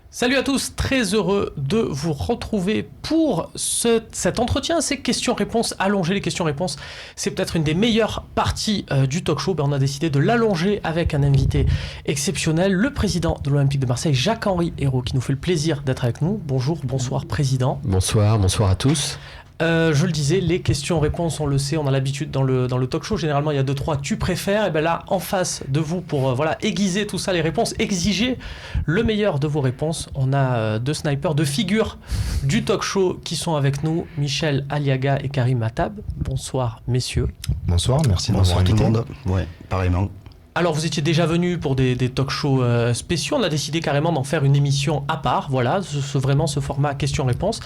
Salut à tous, très heureux de vous retrouver pour cet entretien, ces questions-réponses, allonger les questions-réponses. C'est peut-être une des meilleures parties du talk show. On a décidé de l'allonger avec un invité exceptionnel, le président de l'Olympique de Marseille, Jacques-Henri Hérault, qui nous fait le plaisir d'être avec nous. Bonjour, bonsoir président. Bonsoir à tous. Je le disais, les questions-réponses, on le sait, on a l'habitude dans le talk show, généralement il y a 2-3 tu préfères, et bien là en face de vous pour aiguiser tout ça, les réponses, exiger le meilleur de vos réponses. On a deux snipers, deux figures du talk show qui sont avec nous, Michel Aliaga et Karim Attab. Bonsoir messieurs. Bonsoir, merci de m'avoir invité. Bonsoir tout le monde. Ouais, pareillement. Alors vous étiez déjà venus pour des talk shows spéciaux, on a décidé carrément d'en faire une émission à part, voilà, vraiment ce format questions-réponses.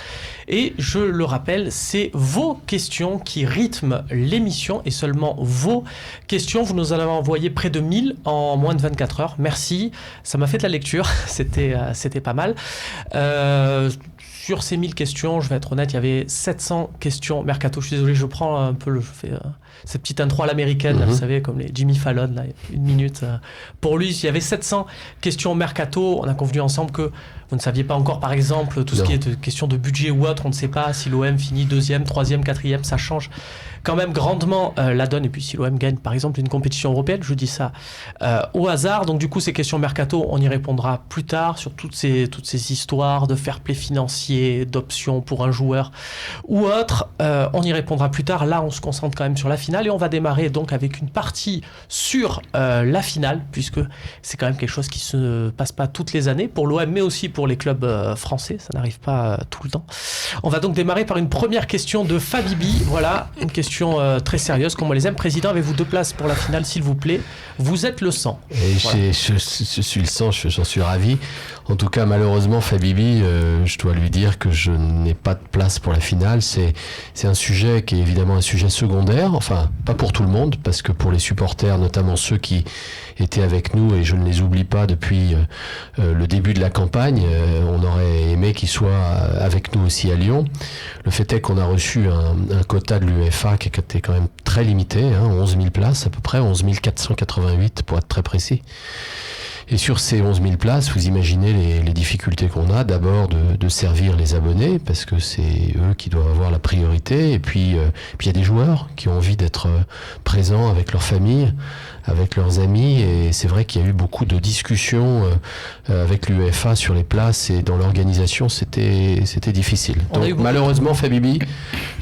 Et je le rappelle, c'est vos questions qui rythment l'émission et seulement vos questions. Vous nous en avez envoyé près de 1000 en moins de 24 heures, merci, ça m'a fait de la lecture, c'était pas mal. Sur ces 1000 questions, je vais être honnête, il y avait 700 questions mercato. Je suis désolé, je prends un peu cette petite intro à l'américaine, là, vous savez, comme les Jimmy Fallon, là, une minute. Pour lui, il y avait 700 questions mercato. On a convenu ensemble que vous ne saviez pas encore, par exemple, tout ce qui est question de budget ou autre. On ne sait pas si l'OM finit 2e, 3e, 4e. Ça change quand même grandement la donne. Et puis si l'OM gagne, par exemple, une compétition européenne, je dis ça au hasard. Donc du coup, ces questions mercato, on y répondra plus tard sur toutes ces histoires de fair play financier, d'options pour un joueur ou autre. On y répondra plus tard. Là, on se concentre quand même sur la finale et on va démarrer donc avec une partie sur la finale, puisque c'est quand même quelque chose qui se passe pas toutes les années pour l'OM, mais aussi pour les clubs français. Ça n'arrive pas tout le temps. On va donc démarrer par une première question de Fabibi. Voilà, une question très sérieuse, comme on les aime. Président, avez-vous 2 places pour la finale, s'il vous plaît? Vous êtes le sang. Et voilà. je suis le sang, j'en suis ravi. En tout cas, malheureusement, Fabibi, je dois lui dire que je n'ai pas de place pour la finale. C'est un sujet qui est évidemment un sujet secondaire. Enfin, pas pour tout le monde, parce que pour les supporters, notamment ceux qui étaient avec nous, et je ne les oublie pas depuis le début de la campagne, on aurait aimé qu'ils soient avec nous aussi à Lyon. Le fait est qu'on a reçu un quota de l'UEFA qui était quand même très limité, 11 000 places à peu près, 11 488 pour être très précis. Et sur ces 11 000 places, vous imaginez les difficultés qu'on a, d'abord de servir les abonnés, parce que c'est eux qui doivent avoir la priorité, et puis il y a des joueurs qui ont envie d'être présents avec leur famille, avec leurs amis, et c'est vrai qu'il y a eu beaucoup de discussions avec l'UEFA sur les places, et dans l'organisation, c'était difficile. Donc malheureusement, Fabibi,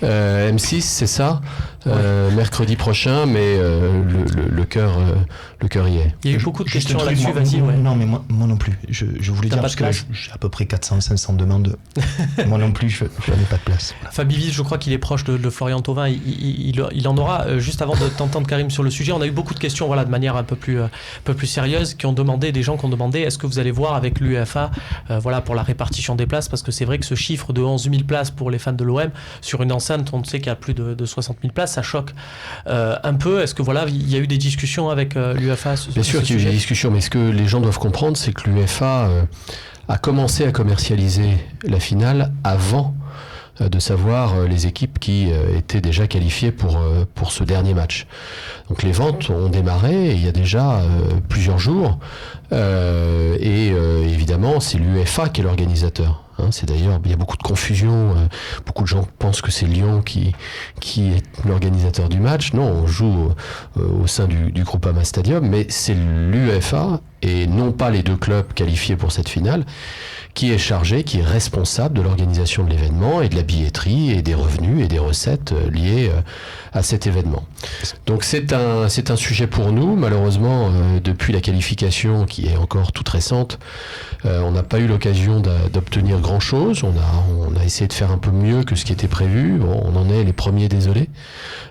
M6, c'est ça, mercredi prochain, mais le cœur y est. Il y a eu beaucoup de questions là-dessus, vas-y. Ouais. Non, mais moi non plus. Je voulais dire, parce que là, j'ai à peu près 400-500 demandes. Moi non plus, je n'ai pas de place. Voilà. Fabibi, je crois qu'il est proche de Florian Thauvin. Il en aura. Juste avant de t'entendre, Karim, sur le sujet, on a eu beaucoup de questions, de manière un peu plus sérieuse, des gens qui ont demandé est-ce que vous allez voir avec l'UEFA pour la répartition des places, parce que c'est vrai que ce chiffre de 11 000 places pour les fans de l'OM, sur une enceinte, on sait qu'il y a plus de 60 000 places, ça choque un peu. Est-ce que il y a eu des discussions avec l'UEFA? Bien sûr qu'il y a eu des discussions, mais ce que les gens doivent comprendre, c'est que l'UEFA a commencé à commercialiser la finale avant de savoir les équipes qui étaient déjà qualifiées pour ce dernier match. Donc les ventes ont démarré il y a déjà plusieurs jours, et évidemment c'est l'UEFA qui est l'organisateur. C'est d'ailleurs, il y a beaucoup de confusion, beaucoup de gens pensent que c'est Lyon qui est l'organisateur du match. Non, on joue au sein du Groupama Stadium, mais c'est l'UEFA et non pas les 2 clubs qualifiés pour cette finale qui est chargé, qui est responsable de l'organisation de l'événement et de la billetterie et des revenus et des recettes liées à cet événement. Donc c'est un sujet pour nous. Malheureusement, depuis la qualification qui est encore toute récente, on n'a pas eu l'occasion d'obtenir grand-chose. On a essayé de faire un peu mieux que ce qui était prévu. Bon, on en est les premiers, désolé.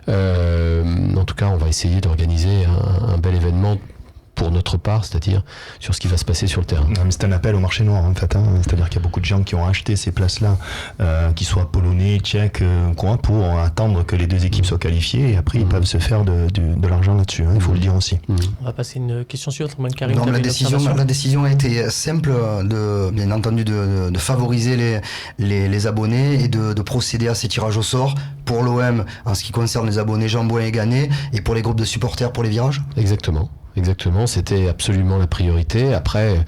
En tout cas, on va essayer d'organiser un bel événement pour notre part, c'est-à-dire sur ce qui va se passer sur le terrain. Non, mais c'est un appel au marché noir en fait, hein. C'est-à-dire qu'il y a beaucoup de gens qui ont acheté ces places-là, qu'ils soient polonais, tchèques, quoi, pour attendre que les deux équipes soient qualifiées et après ils peuvent se faire de l'argent là-dessus, hein, il faut le dire aussi. On va passer à une question suivante. Karim, non, la décision a été simple, bien entendu de favoriser les abonnés et de procéder à ces tirages au sort pour l'OM en ce qui concerne les abonnés Jean-Bouin et Gagné et pour les groupes de supporters pour les virages. Exactement, c'était absolument la priorité. Après,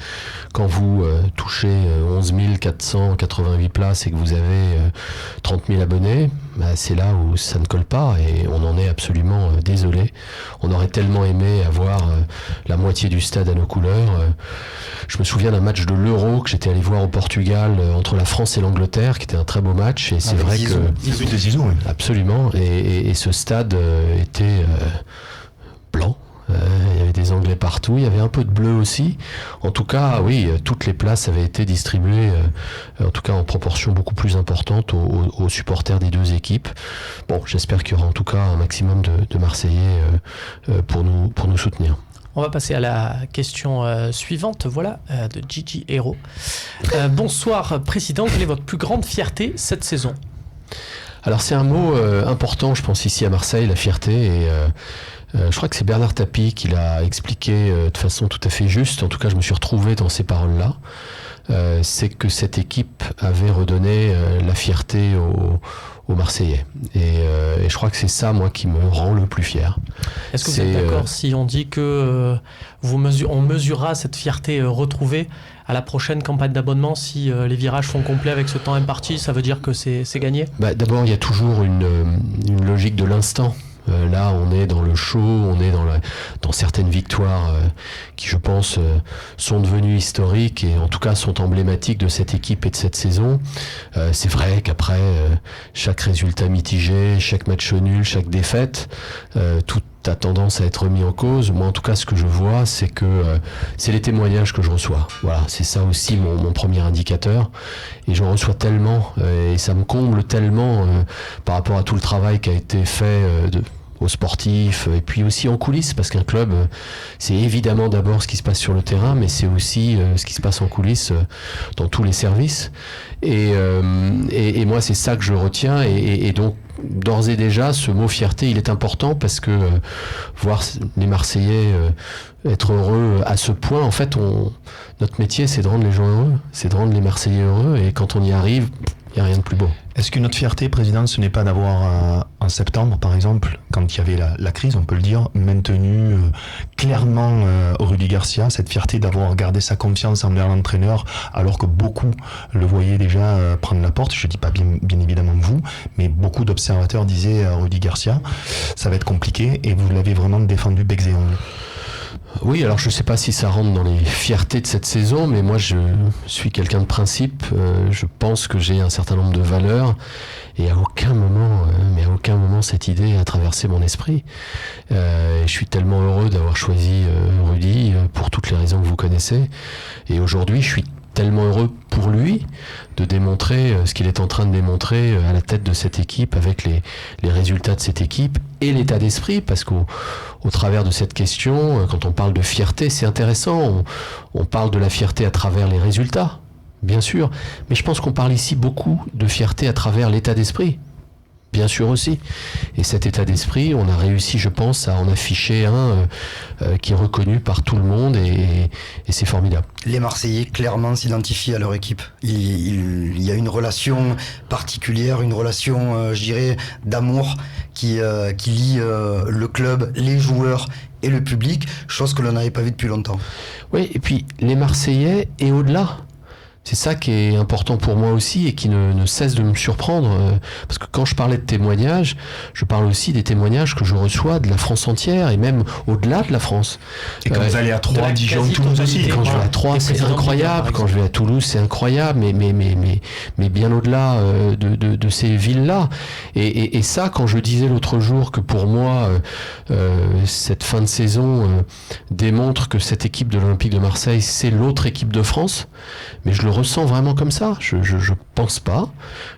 quand vous touchez 11 488 places et que vous avez 30 000 abonnés, c'est là où ça ne colle pas et on en est absolument désolé. On aurait tellement aimé avoir la moitié du stade à nos couleurs. Je me souviens d'un match de l'Euro que j'étais allé voir au Portugal entre la France et l'Angleterre, qui était un très beau match. Et c'est vrai Zizou. que... Zizou, oui. Absolument. Et ce stade était blanc. Il y avait des Anglais partout, il y avait un peu de bleu aussi. En tout cas, oui, toutes les places avaient été distribuées, en tout cas en proportion beaucoup plus importante aux supporters des deux équipes. Bon, j'espère qu'il y aura en tout cas un maximum de Marseillais pour nous soutenir. On va passer à la question suivante, voilà, de Gigi Hérault. Bonsoir, Président, quelle est votre plus grande fierté cette saison ? Alors c'est un mot important, je pense, ici à Marseille, la fierté, et je crois que c'est Bernard Tapie qui l'a expliqué de façon tout à fait juste. En tout cas, je me suis retrouvé dans ces paroles-là. C'est que cette équipe avait redonné la fierté aux Marseillais. Et je crois que c'est ça, moi, qui me rend le plus fier. Est-ce que vous êtes d'accord si on dit que on mesurera cette fierté retrouvée à la prochaine campagne d'abonnement si les virages sont complets avec ce temps imparti, ça veut dire que c'est gagné ? D'abord, il y a toujours une logique de l'instant. Là, on est dans le show, on est dans certaines victoires qui, je pense, sont devenues historiques et en tout cas sont emblématiques de cette équipe et de cette saison. C'est vrai qu'après, chaque résultat mitigé, chaque match nul, chaque défaite, tout a tendance à être mis en cause. Moi, en tout cas, ce que je vois, c'est que c'est les témoignages que je reçois. Voilà, c'est ça aussi mon premier indicateur. Et j'en reçois tellement, et ça me comble tellement par rapport à tout le travail qui a été fait aux sportifs, et puis aussi en coulisses, parce qu'un club, c'est évidemment d'abord ce qui se passe sur le terrain, mais c'est aussi ce qui se passe en coulisses dans tous les services. Et moi, c'est ça que je retiens, et donc, d'ores et déjà, ce mot fierté, il est important, parce que voir les Marseillais être heureux à ce point, en fait, notre métier, c'est de rendre les gens heureux, c'est de rendre les Marseillais heureux, et quand on y arrive, il n'y a rien de plus beau. Est-ce que notre fierté, Président, ce n'est pas d'avoir, en septembre, par exemple, quand il y avait la crise, on peut le dire, maintenu clairement Rudy Garcia, cette fierté d'avoir gardé sa confiance envers l'entraîneur, alors que beaucoup le voyaient déjà prendre la porte. Je ne dis pas bien évidemment vous, mais beaucoup d'observateurs disaient à Rudy Garcia, ça va être compliqué, et vous l'avez vraiment défendu bec et ongles. Oui, alors je ne sais pas si ça rentre dans les fiertés de cette saison, mais moi je suis quelqu'un de principe. Je pense que j'ai un certain nombre de valeurs et à aucun moment cette idée a traversé mon esprit. Je suis tellement heureux d'avoir choisi Rudy pour toutes les raisons que vous connaissez. Et aujourd'hui, je suis tellement heureux pour lui de démontrer ce qu'il est en train de démontrer à la tête de cette équipe, avec les résultats de cette équipe et l'état d'esprit, parce qu'au travers de cette question, quand on parle de fierté, c'est intéressant, on parle de la fierté à travers les résultats, bien sûr, mais je pense qu'on parle ici beaucoup de fierté à travers l'état d'esprit. Bien sûr aussi. Et cet état d'esprit, on a réussi, je pense, à en afficher un qui est reconnu par tout le monde et c'est formidable. Les Marseillais clairement s'identifient à leur équipe. Il y a une relation particulière, une relation, je dirais, d'amour qui lie le club, les joueurs et le public, chose que l'on n'avait pas vue depuis longtemps. Oui, et puis les Marseillais et au-delà. C'est ça qui est important pour moi aussi et qui ne cesse de me surprendre. Parce que quand je parlais de témoignages, je parle aussi des témoignages que je reçois de la France entière et même au-delà de la France. Et quand vous allez à Troyes, Dijon, Toulouse aussi. Quand je vais à Troyes, c'est incroyable. Quand je vais à Toulouse, c'est incroyable. Mais bien au-delà de ces villes-là. Et ça, quand je disais l'autre jour que pour moi, cette fin de saison démontre que cette équipe de l'Olympique de Marseille, c'est l'autre équipe de France. Mais je le ressens vraiment comme ça. Je pense pas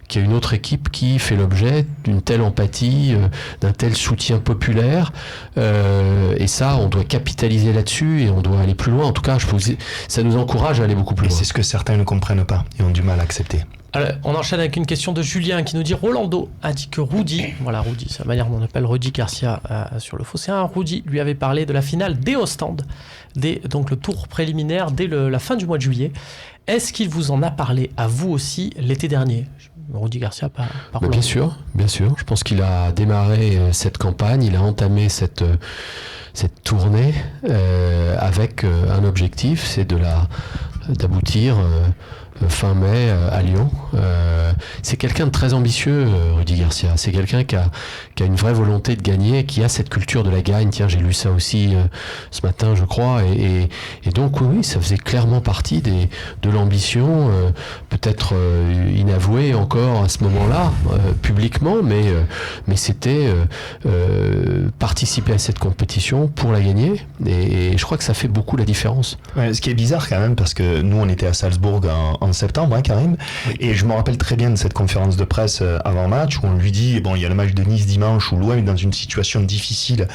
qu'il y a une autre équipe qui fait l'objet d'une telle empathie, d'un tel soutien populaire. Et ça, on doit capitaliser là-dessus et on doit aller plus loin. En tout cas, ça nous encourage à aller beaucoup plus loin. C'est ce que certains ne comprennent pas et ont du mal à accepter. Alors, on enchaîne avec une question de Julien qui nous dit Rolando a dit que Rudy, c'est la manière dont on appelle Rudy Garcia sur le Phocéen, Rudy lui avait parlé de la finale dès Ostende, donc le tour préliminaire dès la fin du mois de juillet. Est-ce qu'il vous en a parlé à vous aussi l'été dernier? Rudy Garcia, pas Rolando. Bien sûr. Je pense qu'il a démarré cette campagne, il a entamé cette tournée avec un objectif, c'est d'aboutir fin mai à Lyon. C'est quelqu'un de très ambitieux, Rudy Garcia. C'est quelqu'un qui a une vraie volonté de gagner, qui a cette culture de la gagne. Tiens, j'ai lu ça aussi ce matin, je crois. Et donc, oui, ça faisait clairement partie de l'ambition, peut-être inavouée encore à ce moment-là, publiquement, mais c'était participer à cette compétition pour la gagner. Et je crois que ça fait beaucoup la différence. Ouais, ce qui est bizarre quand même, parce que nous, on était à Salzbourg en septembre, hein, Karim, et je me rappelle très bien de cette conférence de presse avant match où on lui dit, bon, il y a le match de Nice dimanche où l'OM est dans une situation difficile,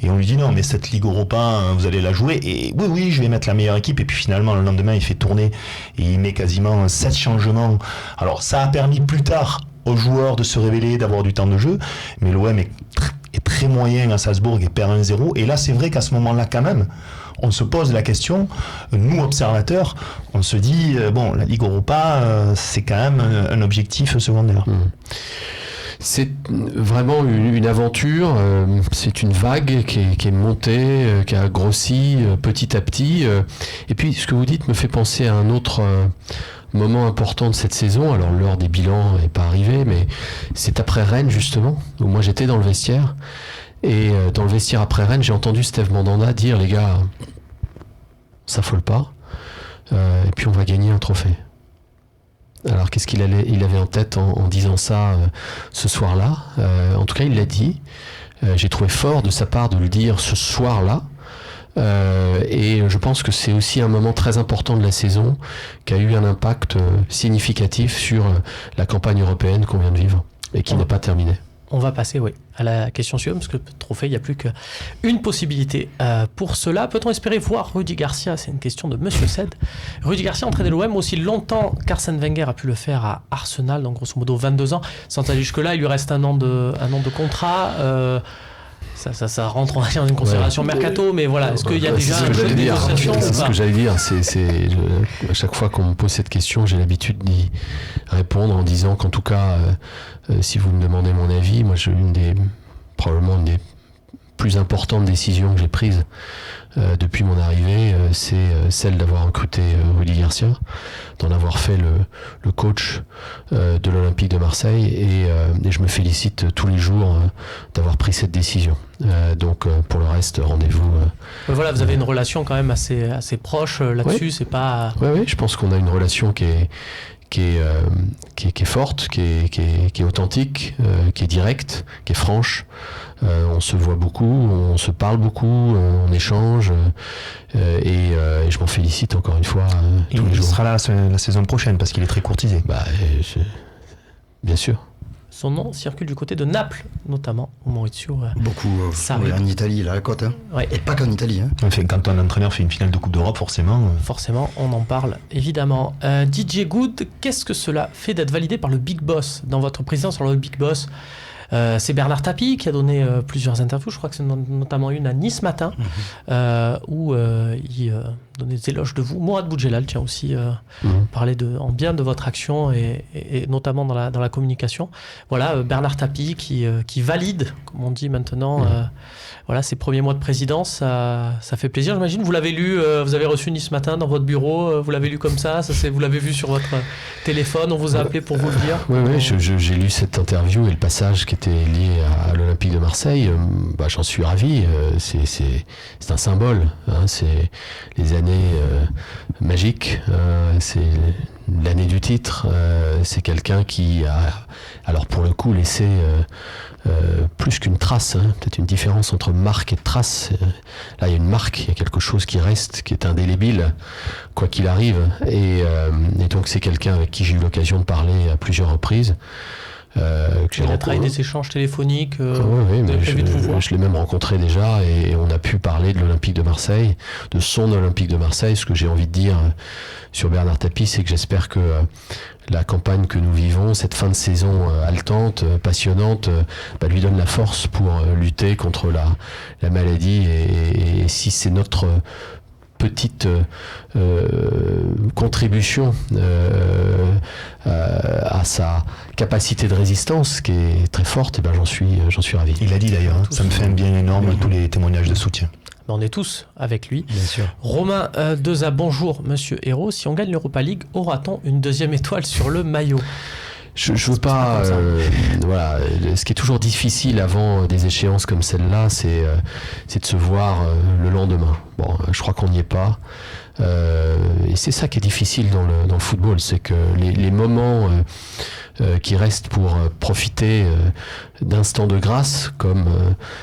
et on lui dit non, mais cette Ligue Europa, vous allez la jouer, et oui, je vais mettre la meilleure équipe, et puis finalement le lendemain il fait tourner et il met quasiment 7 changements. Alors ça a permis plus tard aux joueurs de se révéler, d'avoir du temps de jeu, mais l'OM est très moyen à Salzbourg et perd 1-0, et là c'est vrai qu'à ce moment-là quand même on se pose la question, nous observateurs, on se dit, la Ligue Europa, c'est quand même un objectif secondaire. C'est vraiment une aventure, c'est une vague qui est montée, qui a grossi petit à petit. Et puis ce que vous dites me fait penser à un autre moment important de cette saison. Alors l'heure des bilans n'est pas arrivée, mais c'est après Rennes justement, où moi j'étais dans le vestiaire. Et dans le vestiaire après Rennes, j'ai entendu Steve Mandanda dire, les gars, on s'affole pas, et puis on va gagner un trophée. Alors qu'est-ce qu'il avait en tête en disant ça ce soir-là? En tout cas, il l'a dit. J'ai trouvé fort de sa part de le dire ce soir-là. Et je pense que c'est aussi un moment très important de la saison qui a eu un impact significatif sur la campagne européenne qu'on vient de vivre et qui n'est pas terminée. On va passer à la question suivante, parce que le trophée, il n'y a plus qu'une possibilité. Pour cela, peut-on espérer voir Rudy Garcia? C'est une question de Monsieur Ced. Rudy Garcia a entraîné l'OM aussi longtemps qu'Arsène Wenger a pu le faire à Arsenal, donc grosso modo 22 ans. Sans aller jusque-là, il lui reste un an de contrat. Ça rentre dans une considération mercato, mais voilà, est-ce qu'il y a déjà une négociation? C'est ce que j'allais dire. À chaque fois qu'on me pose cette question, j'ai l'habitude d'y répondre en disant qu'en tout cas, si vous me demandez mon avis, moi, probablement une des plus importantes décisions que j'ai prises depuis mon arrivée, c'est celle d'avoir recruté Rudy Garcia, d'en avoir fait le coach de l'Olympique de Marseille, et je me félicite tous les jours d'avoir pris cette décision. Donc pour le reste, rendez-vous. Voilà, vous avez une relation quand même assez proche là-dessus, oui. C'est pas. Oui, je pense qu'on a une relation qui est forte, qui est authentique, qui est directe, qui est franche. On se voit beaucoup, on se parle beaucoup, on échange, et je m'en félicite encore une fois tous les jours. Il sera là la saison prochaine parce qu'il est très courtisé. Bien sûr. Son nom circule du côté de Naples, notamment, où Maurizio beaucoup en Italie, là, à la côte. Hein. Ouais. Et pas qu'en Italie. Hein. Enfin, quand un entraîneur fait une finale de Coupe d'Europe, forcément... Forcément, on en parle, évidemment. DJ Good, qu'est-ce que cela fait d'être validé par le Big Boss? Dans votre présidence, sur le Big Boss, c'est Bernard Tapie qui a donné plusieurs interviews. Je crois que c'est notamment une à Nice Matin, où il donnait des éloges de vous. Mourad Boudjelal, tiens, aussi parler en bien de votre action, et notamment dans la communication. Voilà, Bernard Tapie qui valide, comme on dit maintenant, ses premiers mois de présidence. Ça fait plaisir, j'imagine. Vous l'avez lu, vous avez reçu Nice Matin dans votre bureau, vous l'avez lu comme ça, vous l'avez vu sur votre téléphone, on vous a appelé pour vous le dire? Oui, j'ai lu cette interview et le passage qui était lié à l'Olympique de Marseille. J'en suis ravi. C'est un symbole. Hein, c'est les années magiques. C'est l'année du titre. C'est quelqu'un qui a, alors pour le coup, laissé plus qu'une trace, peut-être une différence entre marque et trace. Là, il y a une marque, il y a quelque chose qui reste, qui est indélébile, quoi qu'il arrive. Et donc, c'est quelqu'un avec qui j'ai eu l'occasion de parler à plusieurs reprises. Il a travaillé des échanges téléphoniques. Oui, mais je l'ai même rencontré déjà et on a pu parler de l'Olympique de Marseille, de son Olympique de Marseille. Ce que j'ai envie de dire sur Bernard Tapie, c'est que j'espère que la campagne que nous vivons, cette fin de saison haletante, passionnante, lui donne la force pour lutter contre la maladie et si c'est notre petite contribution à sa capacité de résistance qui est très forte, et j'en suis ravi. Il a dit d'ailleurs, ça me fait un bien énorme tous les témoignages de soutien. On est tous avec lui. Bien sûr. Romain Deza, bonjour Monsieur Hérault. Si on gagne l'Europa League, aura-t-on une deuxième étoile sur le maillot ? Je veux pas. Voilà. Ce qui est toujours difficile avant des échéances comme celle-là, c'est de se voir le lendemain. Bon, je crois qu'on n'y est pas. Et c'est ça qui est difficile dans le football, c'est que les moments qui restent pour profiter d'instants de grâce, comme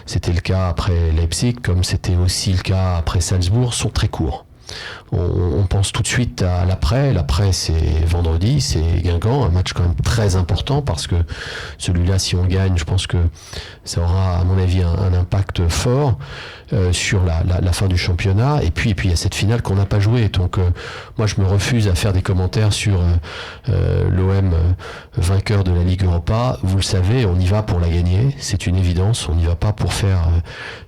c'était le cas après Leipzig, comme c'était aussi le cas après Salzbourg, sont très courts. On pense tout de suite à l'après. L'après, c'est vendredi, c'est Guingamp, un match quand même très important parce que celui-là, si on gagne, je pense que ça aura, à mon avis, un impact fort sur la fin du championnat. Et puis il y a cette finale qu'on n'a pas jouée. Donc, moi, je me refuse à faire des commentaires sur l'OM vainqueur de la Ligue Europa. Vous le savez, on y va pour la gagner. C'est une évidence. On n'y va pas pour faire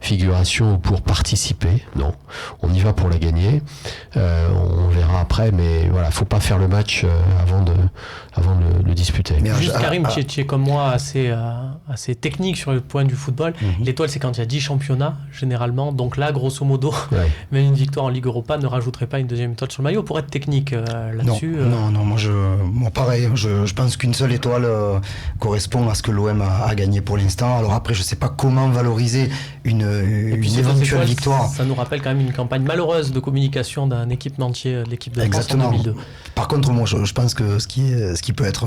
figuration ou pour participer. Non, on y va pour la gagner. On verra après, mais voilà, faut pas faire le match avant de le disputer. Juste Karim, tu es comme moi assez technique sur le point du football. L'étoile, c'est quand il y a 10 championnats, généralement. Donc là, grosso modo, même une victoire en Ligue Europa ne rajouterait pas une deuxième étoile sur le maillot pour être technique là-dessus. Non, moi pareil, je pense qu'une seule étoile correspond à ce que l'OM a gagné pour l'instant. Alors après, je sais pas comment valoriser une éventuelle victoire. Ça nous rappelle quand même une campagne malheureuse de communication d'un équipementier de l'équipe de France en 2002. Par contre, moi, je pense que ce qui peut être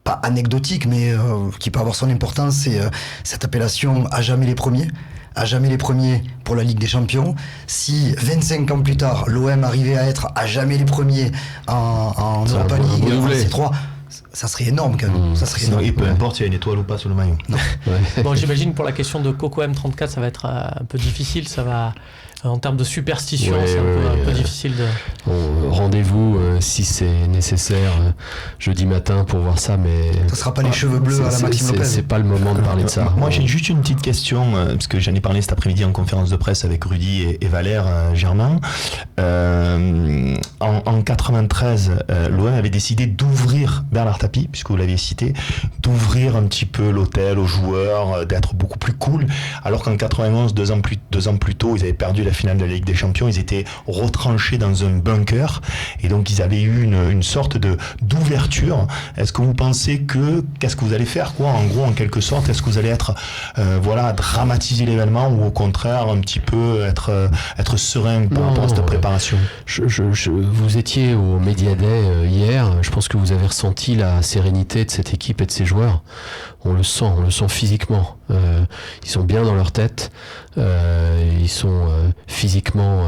pas anecdotique, mais qui peut avoir son importance, c'est cette appellation à jamais les premiers. À jamais les premiers pour la Ligue des Champions. Si 25 ans plus tard, l'OM arrivait à être à jamais les premiers en Europa League, en C3, ça serait énorme quand même. Ça serait énorme. Et peu importe s'il y a une étoile ou pas sur le maillot. Bon, j'imagine pour la question de Coco M34, ça va être un peu difficile. Ça va, en termes de superstition, c'est un peu difficile de... Rendez-vous si c'est nécessaire jeudi matin pour voir ça, mais... Ça sera pas les cheveux bleus à la Maxime Lopez. C'est pas le moment de parler de ça. Moi, j'ai juste une petite question, parce que j'en ai parlé cet après-midi en conférence de presse avec Rudy et Valère Germain. En 93, l'OM avait décidé d'ouvrir Bernard Tapie, puisque vous l'aviez cité, d'ouvrir un petit peu l'hôtel aux joueurs, d'être beaucoup plus cool, alors qu'en 91, deux ans plus tôt, ils avaient perdu la finale de la Ligue des Champions, ils étaient retranchés dans un bunker, et donc ils avaient eu une sorte d'ouverture. Est-ce que vous pensez qu'est-ce que vous allez faire, quoi, en gros, en quelque sorte? Est-ce que vous allez être, dramatiser l'événement, ou au contraire, un petit peu être serein par rapport à cette préparation? Vous étiez au Media Day hier, je pense que vous avez ressenti la sérénité de cette équipe et de ses joueurs. On le sent physiquement. Ils sont bien dans leur tête, ils sont physiquement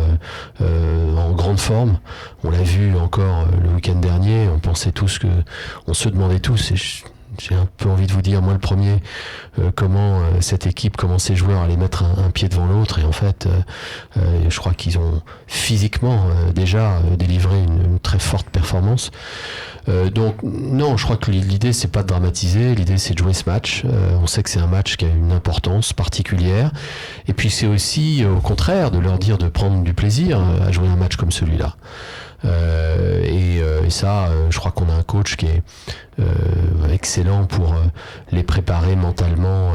en grande forme. On l'a vu encore le week-end dernier, on se demandait tous, et j'ai un peu envie de vous dire, moi le premier, comment cette équipe, comment ces joueurs allaient mettre un pied devant l'autre, et en fait je crois qu'ils ont physiquement déjà délivré une très forte performance. Donc non, je crois que l'idée c'est pas de dramatiser, l'idée c'est de jouer ce match. On sait que c'est un match qui a une importance particulière, et puis c'est aussi au contraire de leur dire de prendre du plaisir à jouer un match comme celui-là. Et ça, je crois qu'on a un coach qui est excellent pour les préparer mentalement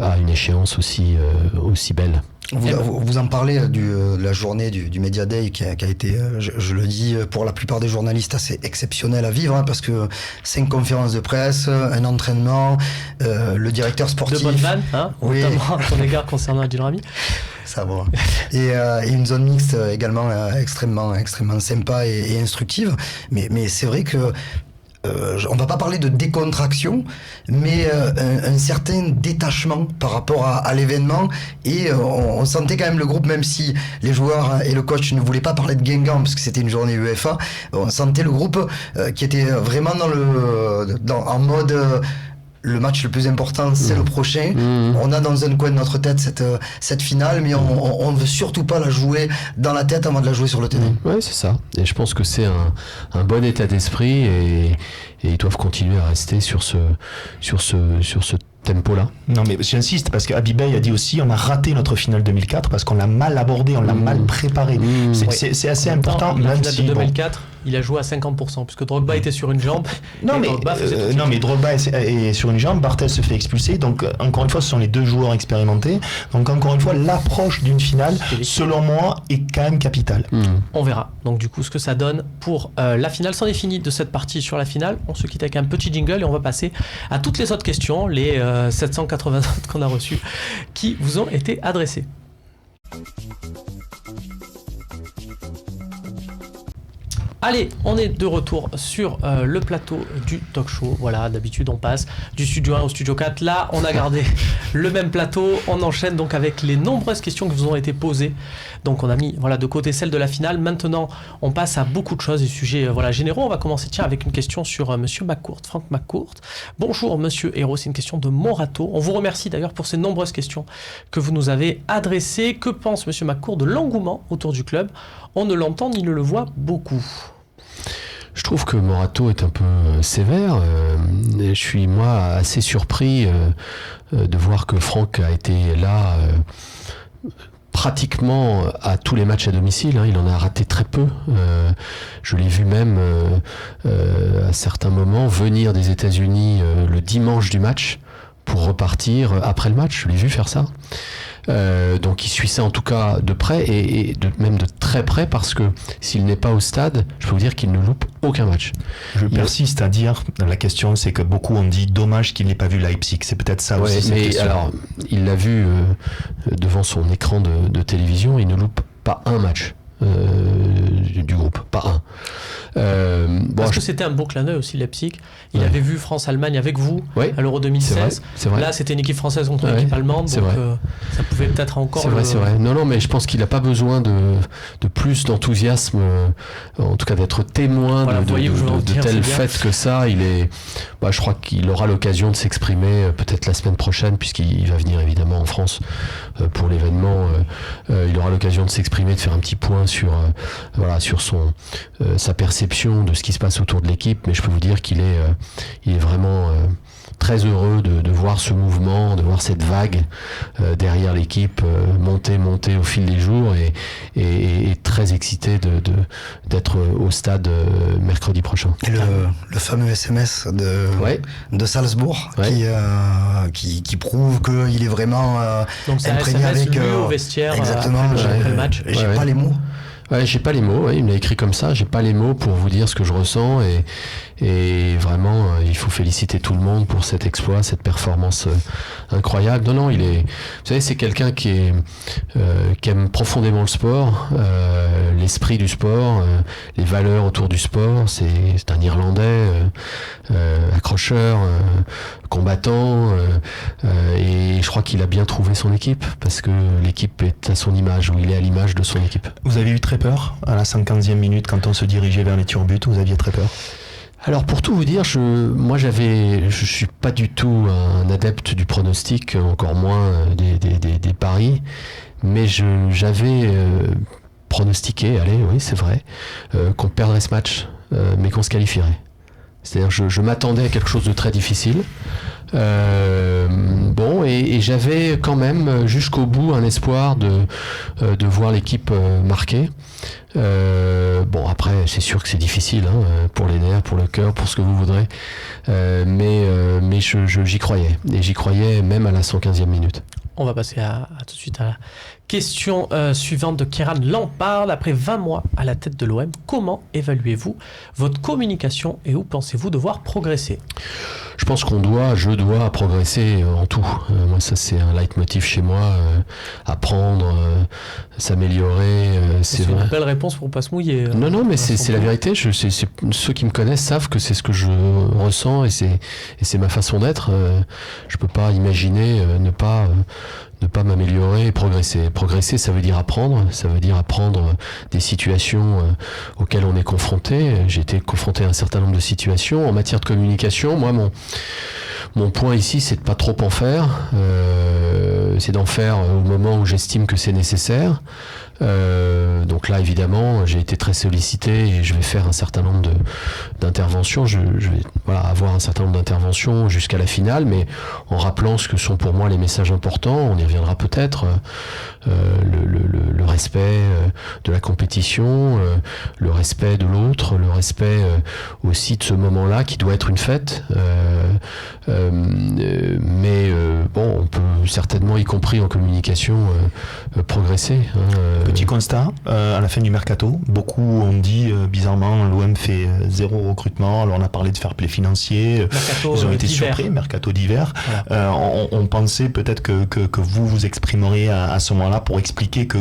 à une échéance aussi belle. Vous en parlez de la journée du Media Day qui a été, je le dis, pour la plupart des journalistes assez exceptionnel à vivre, parce que 5 conférences de presse, un entraînement, le directeur sportif... De bonnes vannes, oui. Notamment à ton égard concernant Adil Rami. ça va. Et une zone mixte également extrêmement sympa et instructive. Mais c'est vrai que on va pas parler de décontraction, mais un certain détachement par rapport à l'événement, et on sentait quand même le groupe, même si les joueurs et le coach ne voulaient pas parler de Guingamp parce que c'était une journée UEFA, on sentait le groupe qui était vraiment en mode le match le plus important, c'est le prochain. On a dans un coin de notre tête cette finale, mais on ne veut surtout pas la jouer dans la tête avant de la jouer sur le terrain. Oui, c'est ça. Et je pense que c'est un bon état d'esprit, et ils doivent continuer à rester sur ce tempo-là. Non, mais j'insiste, parce qu'Abibay a dit aussi, on a raté notre finale 2004 parce qu'on l'a mal abordé, on l'a mal préparé. C'est assez important. La finale de 2004, il a joué à 50%, puisque Drogba était sur une jambe. Non, mais Drogba est sur une jambe, Barthez se fait expulser, donc encore une fois, ce sont les deux joueurs expérimentés. Donc encore une fois, l'approche d'une finale, selon moi, est quand même capitale. On verra. Donc du coup, ce que ça donne pour la finale. C'en est fini de cette partie sur la finale. On se quitte avec un petit jingle et on va passer à toutes les autres questions, les 780 autres qu'on a reçues, qui vous ont été adressées. Allez, on est de retour sur le plateau du talk show. Voilà, d'habitude on passe du studio 1 au studio 4. Là, on a gardé le même plateau. On enchaîne donc avec les nombreuses questions qui vous ont été posées. Donc on a mis de côté celle de la finale. Maintenant, on passe à beaucoup de choses, des sujets généraux. On va commencer avec une question sur Monsieur McCourt, Franck McCourt. Bonjour Monsieur Hérault, c'est une question de Morato. On vous remercie d'ailleurs pour ces nombreuses questions que vous nous avez adressées. Que pense Monsieur McCourt de l'engouement autour du club ? On ne l'entend ni ne le voit beaucoup. Je trouve que Morato est un peu sévère. Je suis, moi, assez surpris de voir que Franck a été là pratiquement à tous les matchs à domicile. Il en a raté très peu. Je l'ai vu même à certains moments venir des États-Unis le dimanche du match pour repartir après le match. Je l'ai vu faire ça. Donc il suit ça en tout cas de près, et même de très près, parce que s'il n'est pas au stade, je peux vous dire qu'il ne loupe aucun match. Je persiste à dire, la question c'est que beaucoup ont dit dommage qu'il n'ait pas vu Leipzig, c'est peut-être ça aussi. Mais alors, il l'a vu devant son écran de télévision, il ne loupe pas un match du groupe, pas un. Parce que c'était un beau clin d'œil aussi, Leipzig. Il avait vu France-Allemagne avec vous à l'Euro 2016. C'est vrai. Là, c'était une équipe française contre une équipe allemande, donc ça pouvait peut-être encore... C'est vrai. Non, mais je pense qu'il n'a pas besoin de plus d'enthousiasme, en tout cas d'être témoin de tel fait que ça. Je crois qu'il aura l'occasion de s'exprimer peut-être la semaine prochaine, puisqu'il va venir évidemment en France pour l'événement. Il aura l'occasion de s'exprimer, de faire un petit point sur sa perception de ce qui se passe autour de l'équipe, mais je peux vous dire qu'il est vraiment très heureux de voir ce mouvement, de voir cette vague derrière l'équipe monter au fil des jours, et très excité d'être au stade mercredi prochain. Et le fameux SMS de Salzbourg qui prouve qu'il est vraiment donc c'est imprégné un SMS avec au vestiaire exactement, après le match. J'ai pas les mots. Ouais, j'ai pas les mots, il me l'a écrit comme ça, j'ai pas les mots pour vous dire ce que je ressens, et vraiment il faut féliciter tout le monde pour cet exploit, cette performance incroyable. Non, vous savez, c'est quelqu'un qui aime profondément le sport, l'esprit du sport, les valeurs autour du sport. C'est un Irlandais accrocheur, combattant, et je crois qu'il a bien trouvé son équipe, parce que l'équipe est à son image, ou il est à l'image de son équipe. Vous avez eu très peur à la 50e minute quand on se dirigeait vers les tirs-buts? Vous aviez très peur? Alors pour tout vous dire, je suis pas du tout un adepte du pronostic, encore moins des paris, mais j'avais pronostiqué, c'est vrai, qu'on perdrait ce match, mais qu'on se qualifierait. C'est-à-dire je m'attendais à quelque chose de très difficile. Et j'avais quand même jusqu'au bout un espoir de voir l'équipe marquer. Après, c'est sûr que c'est difficile, pour les nerfs, pour le cœur, pour ce que vous voudrez, mais j'y croyais, et j'y croyais même à la 115e minute. On va passer tout de suite à la Question suivante de Kieran Lampard. Après 20 mois à la tête de l'OM, comment évaluez-vous votre communication et où pensez-vous devoir progresser ? Je pense je dois progresser en tout. Moi, ça, c'est un leitmotiv chez moi. Apprendre, s'améliorer. C'est une belle réponse pour pas se mouiller. Non, mais c'est la vérité. Ceux qui me connaissent savent que c'est ce que je ressens et c'est ma façon d'être. Je peux pas imaginer ne pas m'améliorer et progresser. Progresser, ça veut dire apprendre. Ça veut dire apprendre des situations auxquelles on est confronté. J'ai été confronté à un certain nombre de situations. En matière de communication, moi, mon point ici, c'est de pas trop en faire. C'est d'en faire au moment où j'estime que c'est nécessaire. Donc là, évidemment, j'ai été très sollicité et je vais faire un certain nombre d'interventions. Je vais avoir un certain nombre d'interventions jusqu'à la finale, mais en rappelant ce que sont pour moi les messages importants. On y reviendra peut-être. Le respect de la compétition, le respect de l'autre, le respect aussi de ce moment-là qui doit être une fête. Mais on peut certainement, y compris en communication, progresser. Petit constat, à la fin du mercato, beaucoup ont dit bizarrement l'OM fait zéro recrutement. Alors on a parlé de fair play financier, ils ont été surpris, mercato d'hiver. Voilà. On pensait peut-être que vous exprimeriez à ce moment-là pour expliquer que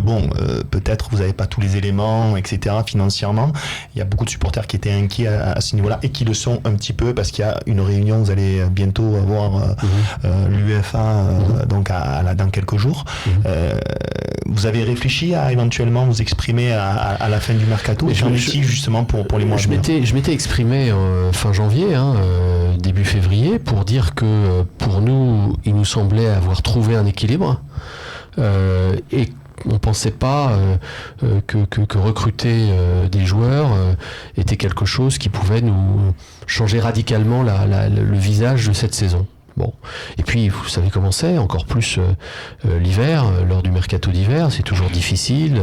peut-être vous n'avez pas tous les éléments, etc. financièrement. Il y a beaucoup de supporters qui étaient inquiets à ce niveau-là et qui le sont un petit peu parce qu'il y a une réunion, vous allez bientôt avoir l'UEFA donc dans quelques jours. Vous avez réfléchi à éventuellement vous exprimer à la fin du mercato, justement pour les mois à venir. Je m'étais exprimé fin janvier, début février, pour dire que pour nous, il nous semblait avoir trouvé un équilibre et on ne pensait pas que recruter des joueurs était quelque chose qui pouvait nous changer radicalement le visage de cette saison. Bon. Et puis, vous savez comment c'est, encore plus l'hiver, lors du mercato d'hiver, c'est toujours difficile,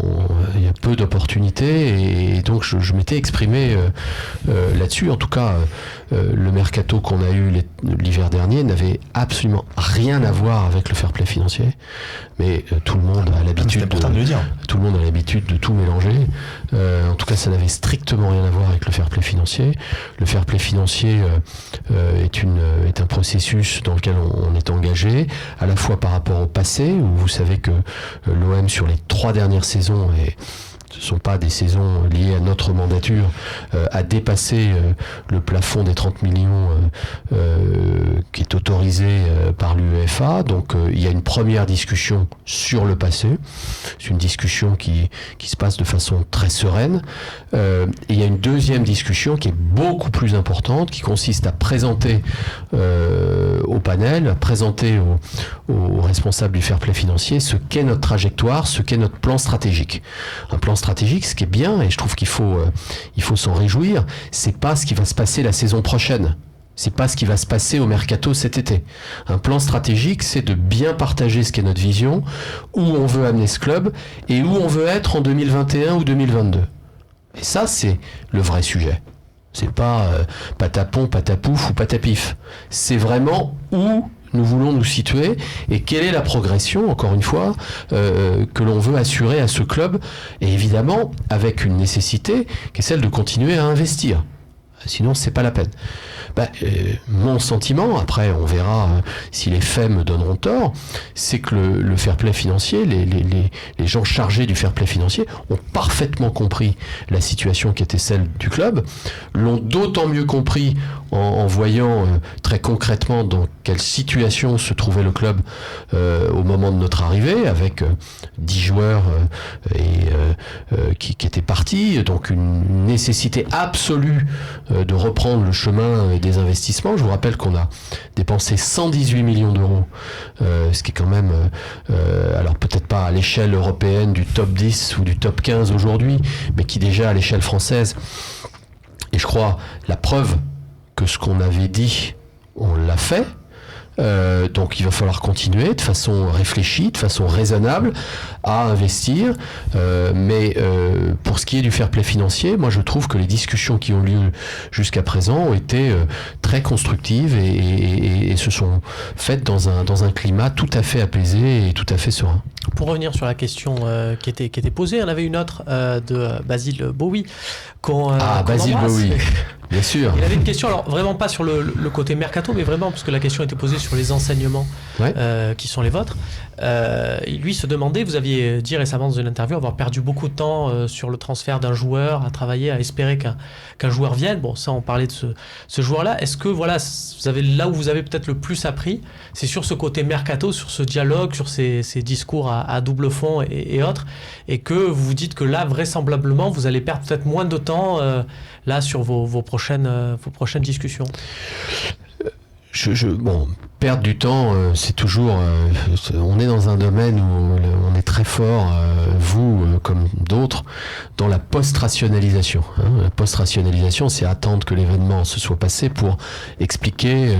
il y a peu d'opportunités, et donc je m'étais exprimé là-dessus. En tout cas, le mercato qu'on a eu l'hiver dernier n'avait absolument rien à voir avec le fair play financier, mais tout le monde a l'habitude tout le monde a l'habitude de tout mélanger. En tout cas, ça n'avait strictement rien à voir avec le fair play financier. Le fair play financier est un processus dans lequel on est engagé, à la fois par rapport au passé, où vous savez que l'OM sur les 3 dernières saisons, et ce ne sont pas des saisons liées à notre mandature, a dépassé le plafond des 30 millions qui est autorisé par l'UEFA. Donc il y a une première discussion sur le passé. C'est une discussion qui se passe de façon très sereine. Et il y a une deuxième discussion qui est beaucoup plus importante, qui consiste à présenter au panel, à présenter aux responsables du fair play financier ce qu'est notre trajectoire, ce qu'est notre plan stratégique. Un plan stratégique, ce qui est bien, et je trouve qu'il faut s'en réjouir, c'est pas ce qui va se passer la saison prochaine. C'est pas ce qui va se passer au mercato cet été. Un plan stratégique, c'est de bien partager ce qu'est notre vision, où on veut amener ce club et où on veut être en 2021 ou 2022. Et ça, c'est le vrai sujet. C'est pas patapon, patapouf ou patapif. C'est vraiment où nous voulons nous situer et quelle est la progression, encore une fois, que l'on veut assurer à ce club, et évidemment avec une nécessité qui est celle de continuer à investir. Sinon, c'est pas la peine. Mon sentiment, après on verra si les faits me donneront tort, c'est que le fair play financier, les gens chargés du fair play financier ont parfaitement compris la situation qui était celle du club, l'ont d'autant mieux compris en voyant très concrètement dans quelle situation se trouvait le club au moment de notre arrivée, avec 10 joueurs qui étaient partis, donc une nécessité absolue de reprendre le chemin des investissements. Je vous rappelle qu'on a dépensé 118 millions d'euros, ce qui est quand même, alors peut-être pas à l'échelle européenne du top 10 ou du top 15 aujourd'hui, mais qui déjà à l'échelle française, et je crois la preuve que ce qu'on avait dit, on l'a fait. Donc il va falloir continuer de façon réfléchie, de façon raisonnable à investir, mais pour ce qui est du fair play financier, moi je trouve que les discussions qui ont lieu jusqu'à présent ont été très constructives et se sont faites dans un climat tout à fait apaisé et tout à fait serein. pour revenir sur la question qui était posée, il y en avait une autre de Basile Bowie. Basile Bowie, bien sûr. Il avait une question, alors vraiment pas sur le côté mercato, mais vraiment parce que la question était posée sur les enseignements qui sont les vôtres. Lui se demandait, vous aviez dit récemment dans une interview avoir perdu beaucoup de temps sur le transfert d'un joueur, à travailler, à espérer qu'un joueur vienne. Bon, ça, on parlait de ce joueur-là. Est-ce que là où vous avez peut-être le plus appris, c'est sur ce côté mercato, sur ce dialogue, sur ces discours à double fond et autres, et que vous vous dites que là, vraisemblablement, vous allez perdre peut-être moins de temps là sur vos prochaines discussions? Perdre du temps, c'est toujours... on est dans un domaine où on est très fort, vous comme d'autres, dans la post-rationalisation. La post-rationalisation, c'est attendre que l'événement se soit passé pour expliquer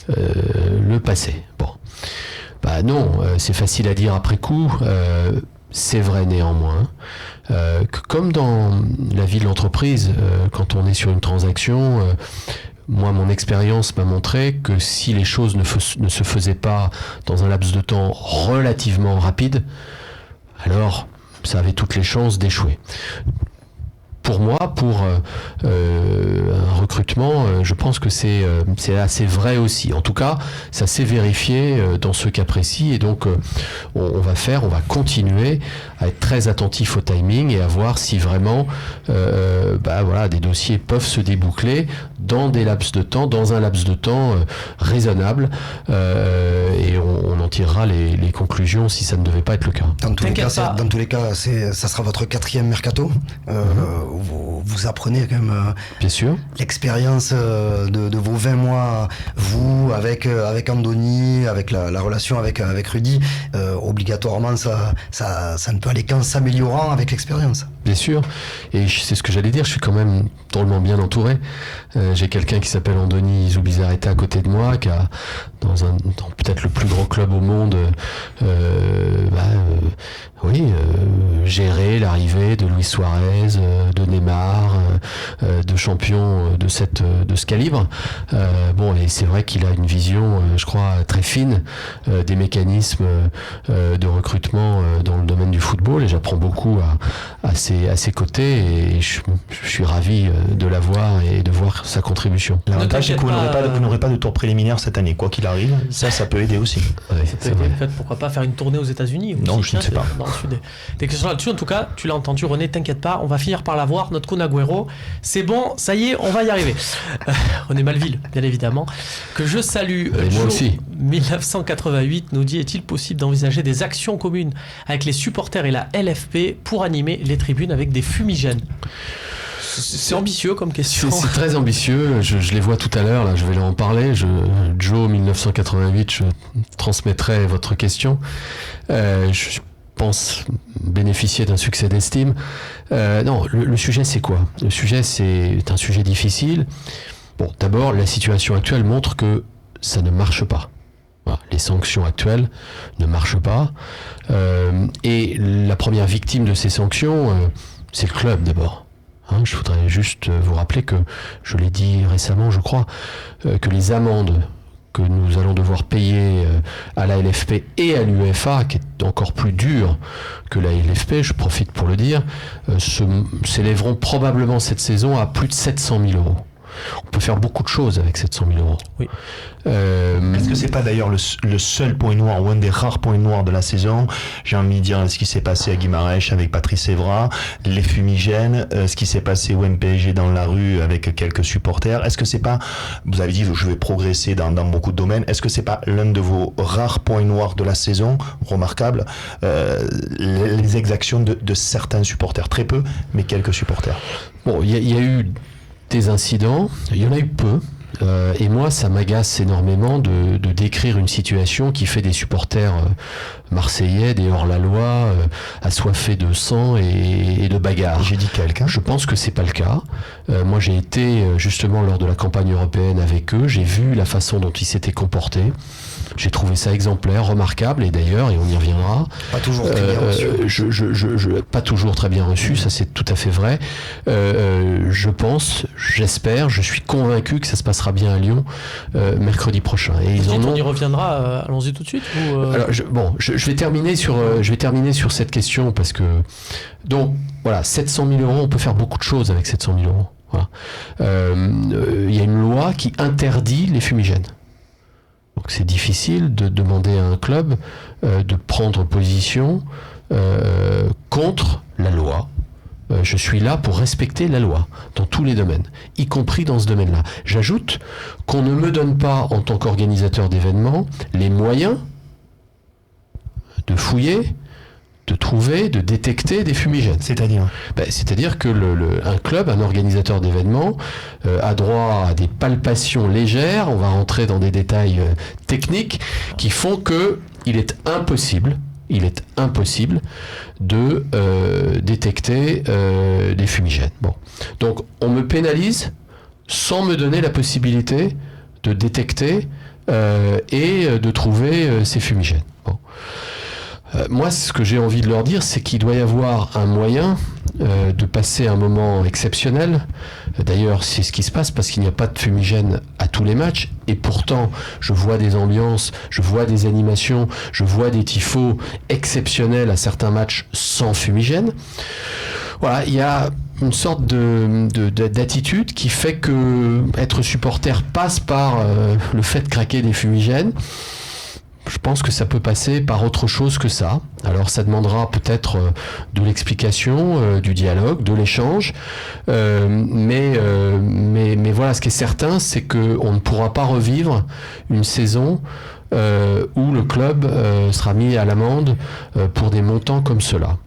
le passé. Non, c'est facile à dire après coup. C'est vrai néanmoins que comme dans la vie de l'entreprise, quand on est sur une transaction... moi, mon expérience m'a montré que si les choses ne se faisaient pas dans un laps de temps relativement rapide, alors ça avait toutes les chances d'échouer. Pour moi, pour un recrutement, je pense que c'est assez vrai aussi. En tout cas, ça s'est vérifié dans ce cas précis. Et donc, on va continuer à être très attentif au timing et à voir si vraiment des dossiers peuvent se déboucler dans un laps de temps raisonnable. Et on en tirera les conclusions si ça ne devait pas être le cas. Dans tous les cas, ça sera votre 4e mercato. Vous apprenez quand même bien sûr l'expérience de vos 20 mois, vous avec Andoni, avec la relation avec Rudy. Obligatoirement, ça ne peut aller qu'en s'améliorant avec l'expérience. Bien sûr, et c'est ce que j'allais dire, je suis quand même drôlement bien entouré. J'ai quelqu'un qui s'appelle Andoni Zubizarreta à côté de moi, qui a dans peut-être le plus gros club au monde géré l'arrivée de Luis Suarez, de Neymar, de champions de ce calibre. Et c'est vrai qu'il a une vision, je crois, très fine des mécanismes de recrutement dans le domaine du football, et j'apprends beaucoup à ses côtés, et je suis ravi de l'avoir et de voir sa contribution. L'avantage, c'est que vous n'aurez pas de tour préliminaire cette année, quoi qu'il arrive. Ça peut aider aussi. Peut-être, pourquoi pas faire une tournée aux États-Unis? Non, je ne sais pas. Des questions là-dessus, en tout cas, tu l'as entendu, René, t'inquiète pas, on va finir par l'avoir, notre Kun Agüero. C'est bon, ça y est, on va y arriver. René Malville, bien évidemment, que je salue. Moi aussi. 1988 nous dit: est-il possible d'envisager des actions communes avec les supporters et la LFP pour animer les tribunes avec des fumigènes? C'est ambitieux comme question. C'est très ambitieux. Je les vois tout à l'heure. Là, je vais leur en parler. Joe 1988, je transmettrai votre question. Je pense bénéficier d'un succès d'estime. Non, le sujet, c'est quoi? Le sujet, c'est un sujet difficile. Bon, d'abord, la situation actuelle montre que ça ne marche pas. Voilà, les sanctions actuelles ne marchent pas. Et la première victime de ces sanctions, c'est le club d'abord. Je voudrais juste vous rappeler que, je l'ai dit récemment, je crois, que les amendes que nous allons devoir payer à la LFP et à l'UEFA, qui est encore plus dure que la LFP, je profite pour le dire, s'élèveront probablement cette saison à plus de 700 000 €. On peut faire beaucoup de choses avec 700 000 €. Oui. Est-ce que c'est pas d'ailleurs le seul point noir, ou un des rares points noirs de la saison? J'ai envie de dire ce qui s'est passé à Guimarães avec Patrice Evra, les fumigènes, ce qui s'est passé au MPSG dans la rue avec quelques supporters. Est-ce que c'est pas, vous avez dit je vais progresser dans beaucoup de domaines, est-ce que c'est pas l'un de vos rares points noirs de la saison, remarquable, les exactions de certains supporters? Très peu, mais quelques supporters. Bon, il y a eu des incidents, il y en a eu peu. Et moi, ça m'agace énormément de décrire une situation qui fait des supporters marseillais, des hors-la-loi, assoiffés de sang et de bagarres. J'ai dit quelqu'un. Je pense que c'est pas le cas. Moi, j'ai été justement lors de la campagne européenne avec eux. J'ai vu la façon dont ils s'étaient comportés. J'ai trouvé ça exemplaire, remarquable, et d'ailleurs, et on y reviendra. Pas toujours très bien reçu. Pas toujours très bien reçu, ça c'est tout à fait vrai. Je pense, j'espère, je suis convaincu que ça se passera bien à Lyon mercredi prochain. Et on y reviendra, allons-y tout de suite ou Alors, je vais terminer sur cette question parce que donc voilà, 700 000 euros, on peut faire beaucoup de choses avec 700 000 euros. Voilà. Y a une loi qui interdit les fumigènes. Donc c'est difficile de demander à un club de prendre position contre la loi. Je suis là pour respecter la loi dans tous les domaines, y compris dans ce domaine-là. J'ajoute qu'on ne me donne pas, en tant qu'organisateur d'événements, les moyens de fouiller, de trouver, de détecter des fumigènes. C'est-à-dire que un club, un organisateur d'événements, a droit à des palpations légères, on va rentrer dans des détails techniques, qui font que il est impossible de détecter des fumigènes. Bon. Donc on me pénalise sans me donner la possibilité de détecter et de trouver ces fumigènes. Bon. Moi, ce que j'ai envie de leur dire, c'est qu'il doit y avoir un moyen de passer un moment exceptionnel. D'ailleurs, c'est ce qui se passe parce qu'il n'y a pas de fumigène à tous les matchs. Et pourtant, je vois des ambiances, je vois des animations, je vois des tifos exceptionnels à certains matchs sans fumigène. Voilà, il y a une sorte d'attitude qui fait que être supporter passe par le fait de craquer des fumigènes. Je pense que ça peut passer par autre chose que ça. Alors ça demandera peut-être de l'explication, du dialogue, de l'échange. Mais voilà, ce qui est certain, c'est qu'on ne pourra pas revivre une saison où le club sera mis à l'amende pour des montants comme cela.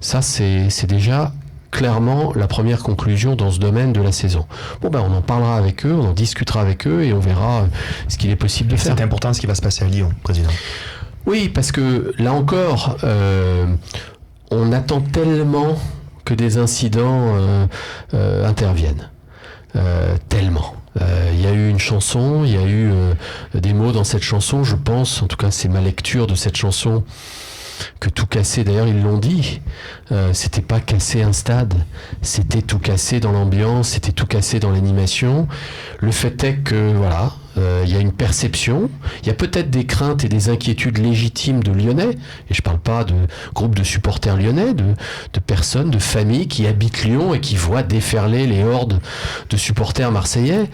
Ça, c'est déjà clairement la première conclusion dans ce domaine de la saison. Bon on en parlera avec eux, on en discutera avec eux et on verra ce qu'il est possible de faire. C'est important ce qui va se passer à Lyon, Président. Oui, parce que là encore, on attend tellement que des incidents interviennent. Tellement. Il y a eu une chanson, il y a eu des mots dans cette chanson, je pense, en tout cas c'est ma lecture de cette chanson, que tout casser, d'ailleurs ils l'ont dit, c'était pas casser un stade, c'était tout casser dans l'ambiance, c'était tout casser dans l'animation. Le fait est que voilà, il y a une perception, il y a peut-être des craintes et des inquiétudes légitimes de Lyonnais, et je parle pas de groupes de supporters lyonnais, de personnes, de familles qui habitent Lyon et qui voient déferler les hordes de supporters marseillais.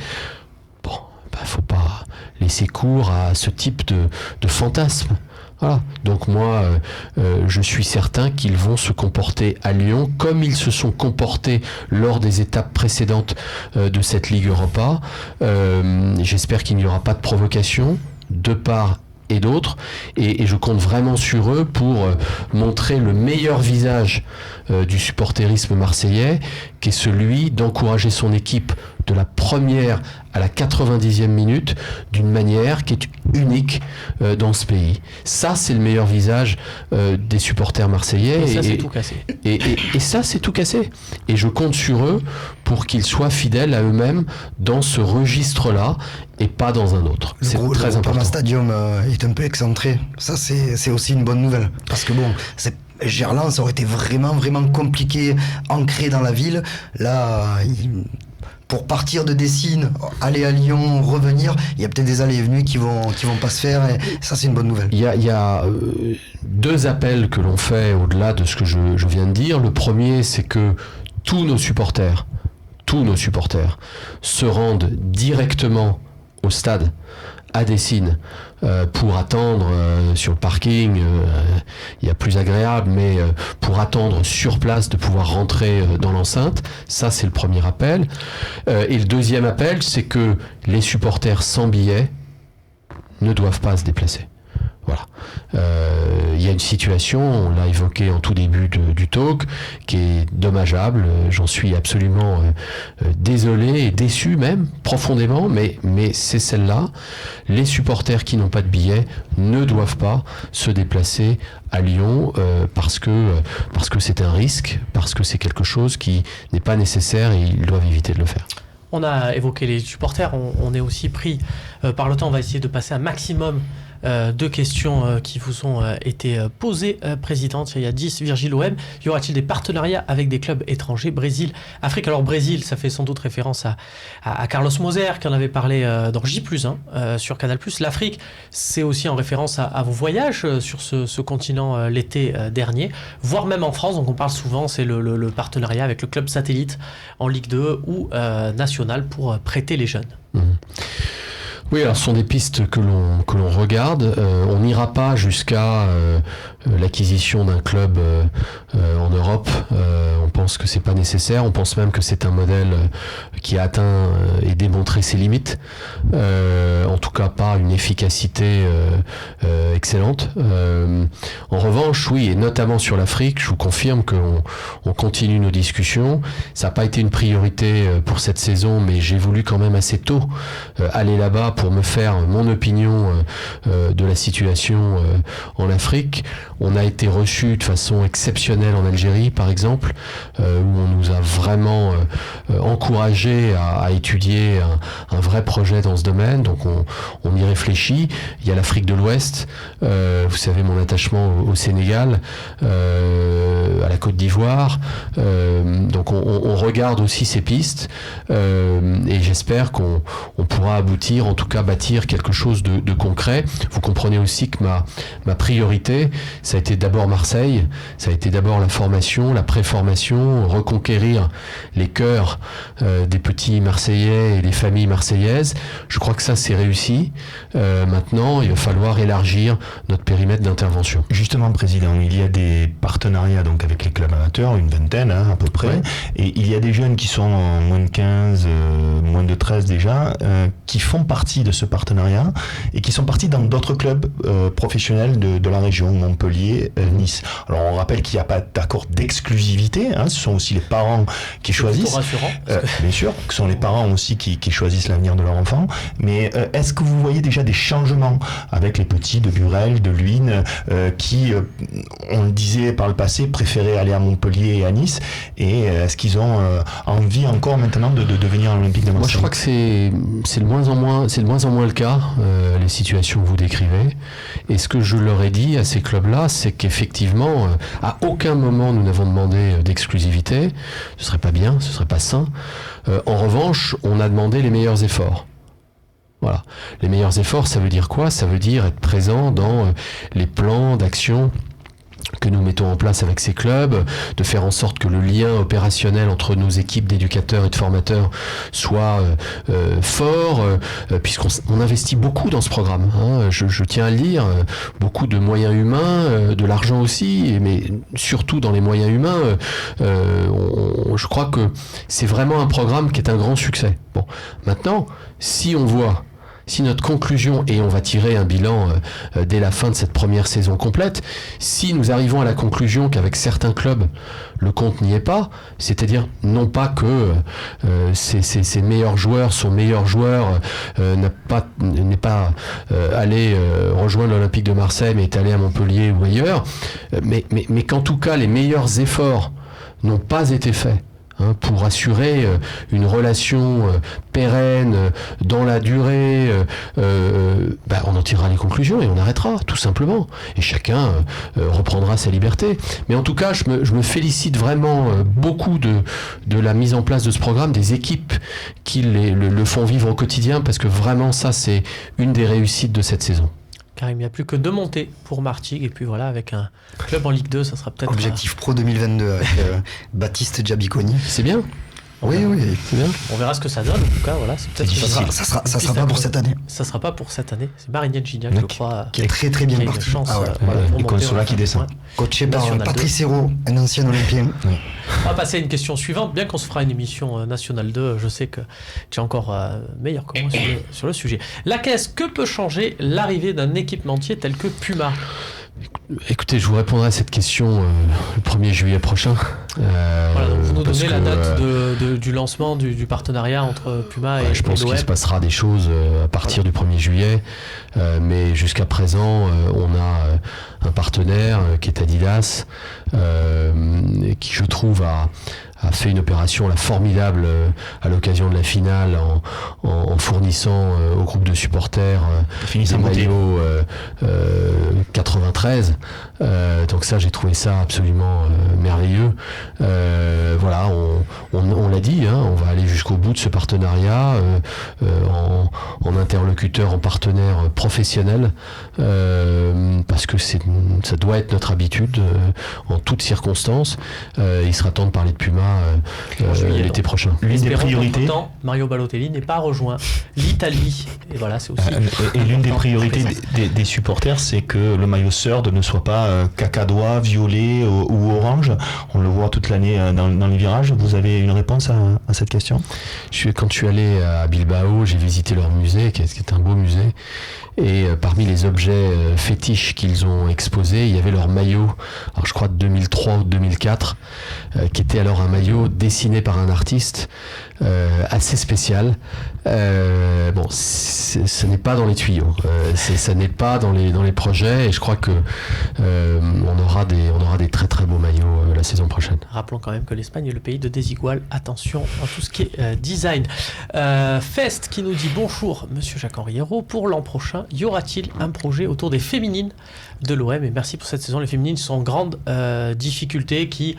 Bon, faut pas laisser cours à ce type de fantasme. Voilà. Donc moi, je suis certain qu'ils vont se comporter à Lyon comme ils se sont comportés lors des étapes précédentes de cette Ligue Europa. J'espère qu'il n'y aura pas de provocation de part et d'autre, et je compte vraiment sur eux pour montrer le meilleur visage du supporterisme marseillais, qui est celui d'encourager son équipe de la première à la 90e minute d'une manière qui est unique dans ce pays. Ça, c'est le meilleur visage des supporters marseillais. Et ça, c'est tout cassé. Et ça, c'est tout cassé. Et je compte sur eux pour qu'ils soient fidèles à eux-mêmes dans ce registre-là et pas dans un autre. C'est très important. Le stadium est un peu excentré. Ça, c'est aussi une bonne nouvelle. Parce que bon, Gerland, ça aurait été vraiment, vraiment compliqué, ancré dans la ville. Là, pour partir de Dessines, aller à Lyon, revenir, il y a peut-être des allées et venues qui vont pas se faire, et ça, c'est une bonne nouvelle. Il y a deux appels que l'on fait au-delà de ce que je viens de dire. Le premier, c'est que tous nos supporters se rendent directement au stade à Dessines pour attendre sur le parking, il y a plus agréable, mais pour attendre sur place de pouvoir rentrer dans l'enceinte. Ça, c'est le premier appel. Et le deuxième appel, c'est que les supporters sans billets ne doivent pas se déplacer. Voilà. Il y a une situation, on l'a évoqué en tout début du talk, qui est dommageable. J'en suis absolument désolé et déçu même, profondément, mais c'est celle-là. Les supporters qui n'ont pas de billets ne doivent pas se déplacer à Lyon parce que c'est un risque, parce que c'est quelque chose qui n'est pas nécessaire et ils doivent éviter de le faire. On a évoqué les supporters, on est aussi pris par le temps, on va essayer de passer un maximum Deux questions qui vous ont été posées, présidente. Il y a 10, Virgile OM. Y aura-t-il des partenariats avec des clubs étrangers, Brésil, Afrique? Alors Brésil, ça fait sans doute référence à Carlos Moser, qui en avait parlé dans J+1 sur Canal+. L'Afrique, c'est aussi en référence à vos voyages sur ce continent l'été dernier, voire même en France. Donc on parle souvent, c'est le partenariat avec le club satellite en Ligue 2 ou national pour prêter les jeunes. Oui, alors ce sont des pistes que l'on regarde. On n'ira pas jusqu'à l'acquisition d'un club en Europe. On pense que c'est pas nécessaire. On pense même que c'est un modèle qui a atteint et démontré ses limites. En tout cas, pas une efficacité excellente. En revanche, oui, et notamment sur l'Afrique, je vous confirme qu'on continue nos discussions. Ça n'a pas été une priorité pour cette saison, mais j'ai voulu quand même assez tôt aller là-bas pour me faire mon opinion de la situation en Afrique. On a été reçus de façon exceptionnelle en Algérie, par exemple, où on nous a vraiment encouragés à étudier un vrai projet dans ce domaine. Donc on y réfléchit. Il y a l'Afrique de l'Ouest, vous savez mon attachement au Sénégal, à la Côte d'Ivoire. Donc on regarde aussi ces pistes et j'espère qu'on pourra aboutir, en tout cas bâtir quelque chose de concret. Vous comprenez aussi que ma priorité, ça a été d'abord Marseille, ça a été d'abord la formation, la préformation, reconquérir les cœurs des petits Marseillais et les familles marseillaises. Je crois que ça c'est réussi. Maintenant, il va falloir élargir notre périmètre d'intervention. Justement, Président, il y a des partenariats donc avec les clubs amateurs, une vingtaine à peu près, ouais. Et il y a des jeunes qui sont en moins de 15, moins de 13 déjà, qui font partie de ce partenariat et qui sont partis dans d'autres clubs professionnels de la région, Montpellier, Nice. Alors on rappelle qu'il n'y a pas d'accord d'exclusivité, ce sont aussi les parents qui choisissent. C'est rassurant. Bien sûr, ce sont les parents aussi qui choisissent l'avenir de leur enfant. Mais est-ce que vous voyez déjà des changements avec les petits de Burel, de Luynes, qui, on le disait par le passé, préféraient aller à Montpellier et à Nice, et est-ce qu'ils ont envie encore maintenant de devenir l'Olympique de Marseille? Moi je crois que c'est de moins en moins le cas, les situations que vous décrivez. Et ce que je leur ai dit à ces clubs-là, c'est qu'effectivement, à aucun moment nous n'avons demandé d'exclusivité. Ce serait pas bien, ce serait pas sain. En revanche, on a demandé les meilleurs efforts. Voilà. Les meilleurs efforts, ça veut dire quoi? Ça veut dire être présent dans les plans d'action que nous mettons en place avec ces clubs, de faire en sorte que le lien opérationnel entre nos équipes d'éducateurs et de formateurs soit fort, puisqu'on investit beaucoup dans ce programme. Je tiens à le dire, beaucoup de moyens humains, de l'argent aussi, mais surtout dans les moyens humains, je crois que c'est vraiment un programme qui est un grand succès. Bon, maintenant, si notre conclusion, et on va tirer un bilan dès la fin de cette première saison complète, si nous arrivons à la conclusion qu'avec certains clubs, le compte n'y est pas, c'est-à-dire non pas que ces meilleurs joueurs, son meilleur joueur n'est pas allé rejoindre l'Olympique de Marseille, mais est allé à Montpellier ou ailleurs, mais qu'en tout cas les meilleurs efforts n'ont pas été faits pour assurer une relation pérenne dans la durée, on en tirera les conclusions et on arrêtera, tout simplement. Et chacun reprendra sa liberté. Mais en tout cas, je me félicite vraiment beaucoup de la mise en place de ce programme, des équipes qui le font vivre au quotidien, parce que vraiment, ça, c'est une des réussites de cette saison. Car il n'y a plus que 2 montées pour Martigues, et puis voilà, avec un club en Ligue 2, ça sera peut-être... Objectif Pro 2022 avec Baptiste Giabiconi. C'est bien. Oui, c'est bien. On verra ce que ça donne, en tout cas, voilà. C'est peut-être ça sera pas pour cette année. Ça sera pas pour cette année. C'est Marignan Gignac, je crois. Qui est très très bien parti. Et Consola qui descend. Coaché par Patrice Hérault, un ancien olympien. Oui. On va passer à une question suivante. Bien qu'on se fera une émission Nationale 2, je sais que tu es encore meilleur que moi sur le sujet. La Caisse, que peut changer l'arrivée d'un équipementier tel que Puma ? Écoutez, je vous répondrai à cette question le 1er juillet prochain. Voilà, donc vous nous donnez la date que, du lancement du partenariat entre Puma et je pense l'OM. qu'il se passera des choses à partir du 1er juillet, mais jusqu'à présent, on a un partenaire qui est Adidas, qui je trouve a fait une opération formidable à l'occasion de la finale en fournissant au groupe de supporters des maillots 93. Donc ça, j'ai trouvé ça absolument merveilleux. Voilà, on l'a dit, hein, on va aller jusqu'au bout de ce partenariat en interlocuteur, en partenaire professionnel, parce que ça doit être notre habitude en toutes circonstances. Il sera temps de parler de Puma l'été prochain. L'une des priorités. Mario Balotelli n'est pas rejoint l'Italie. Et voilà, c'est aussi. Et l'une des priorités des supporters, c'est que le maillot Third ne soit pas cacadois, violet ou orange. On le voit toute l'année dans les virages. Vous avez une réponse à cette question ? Quand je suis allé à Bilbao, j'ai visité leur musée, qui est un beau musée. Et parmi les objets fétiches qu'ils ont exposés, il y avait leur maillot, alors je crois de 2003 ou 2004, qui était alors un maillot dessiné par un artiste assez spécial. Bon, ce n'est pas dans les tuyaux, ça n'est pas dans les projets, et je crois que on aura des très très beaux maillots la saison prochaine. Rappelons quand même que l'Espagne est le pays de Desigual. Attention à tout ce qui est design. Fest qui nous dit bonjour, Monsieur Jacques-Henri Hérault. Pour l'an prochain, y aura-t-il un projet autour des féminines de l'OM ? Et merci pour cette saison. Les féminines sont en grande difficulté qui...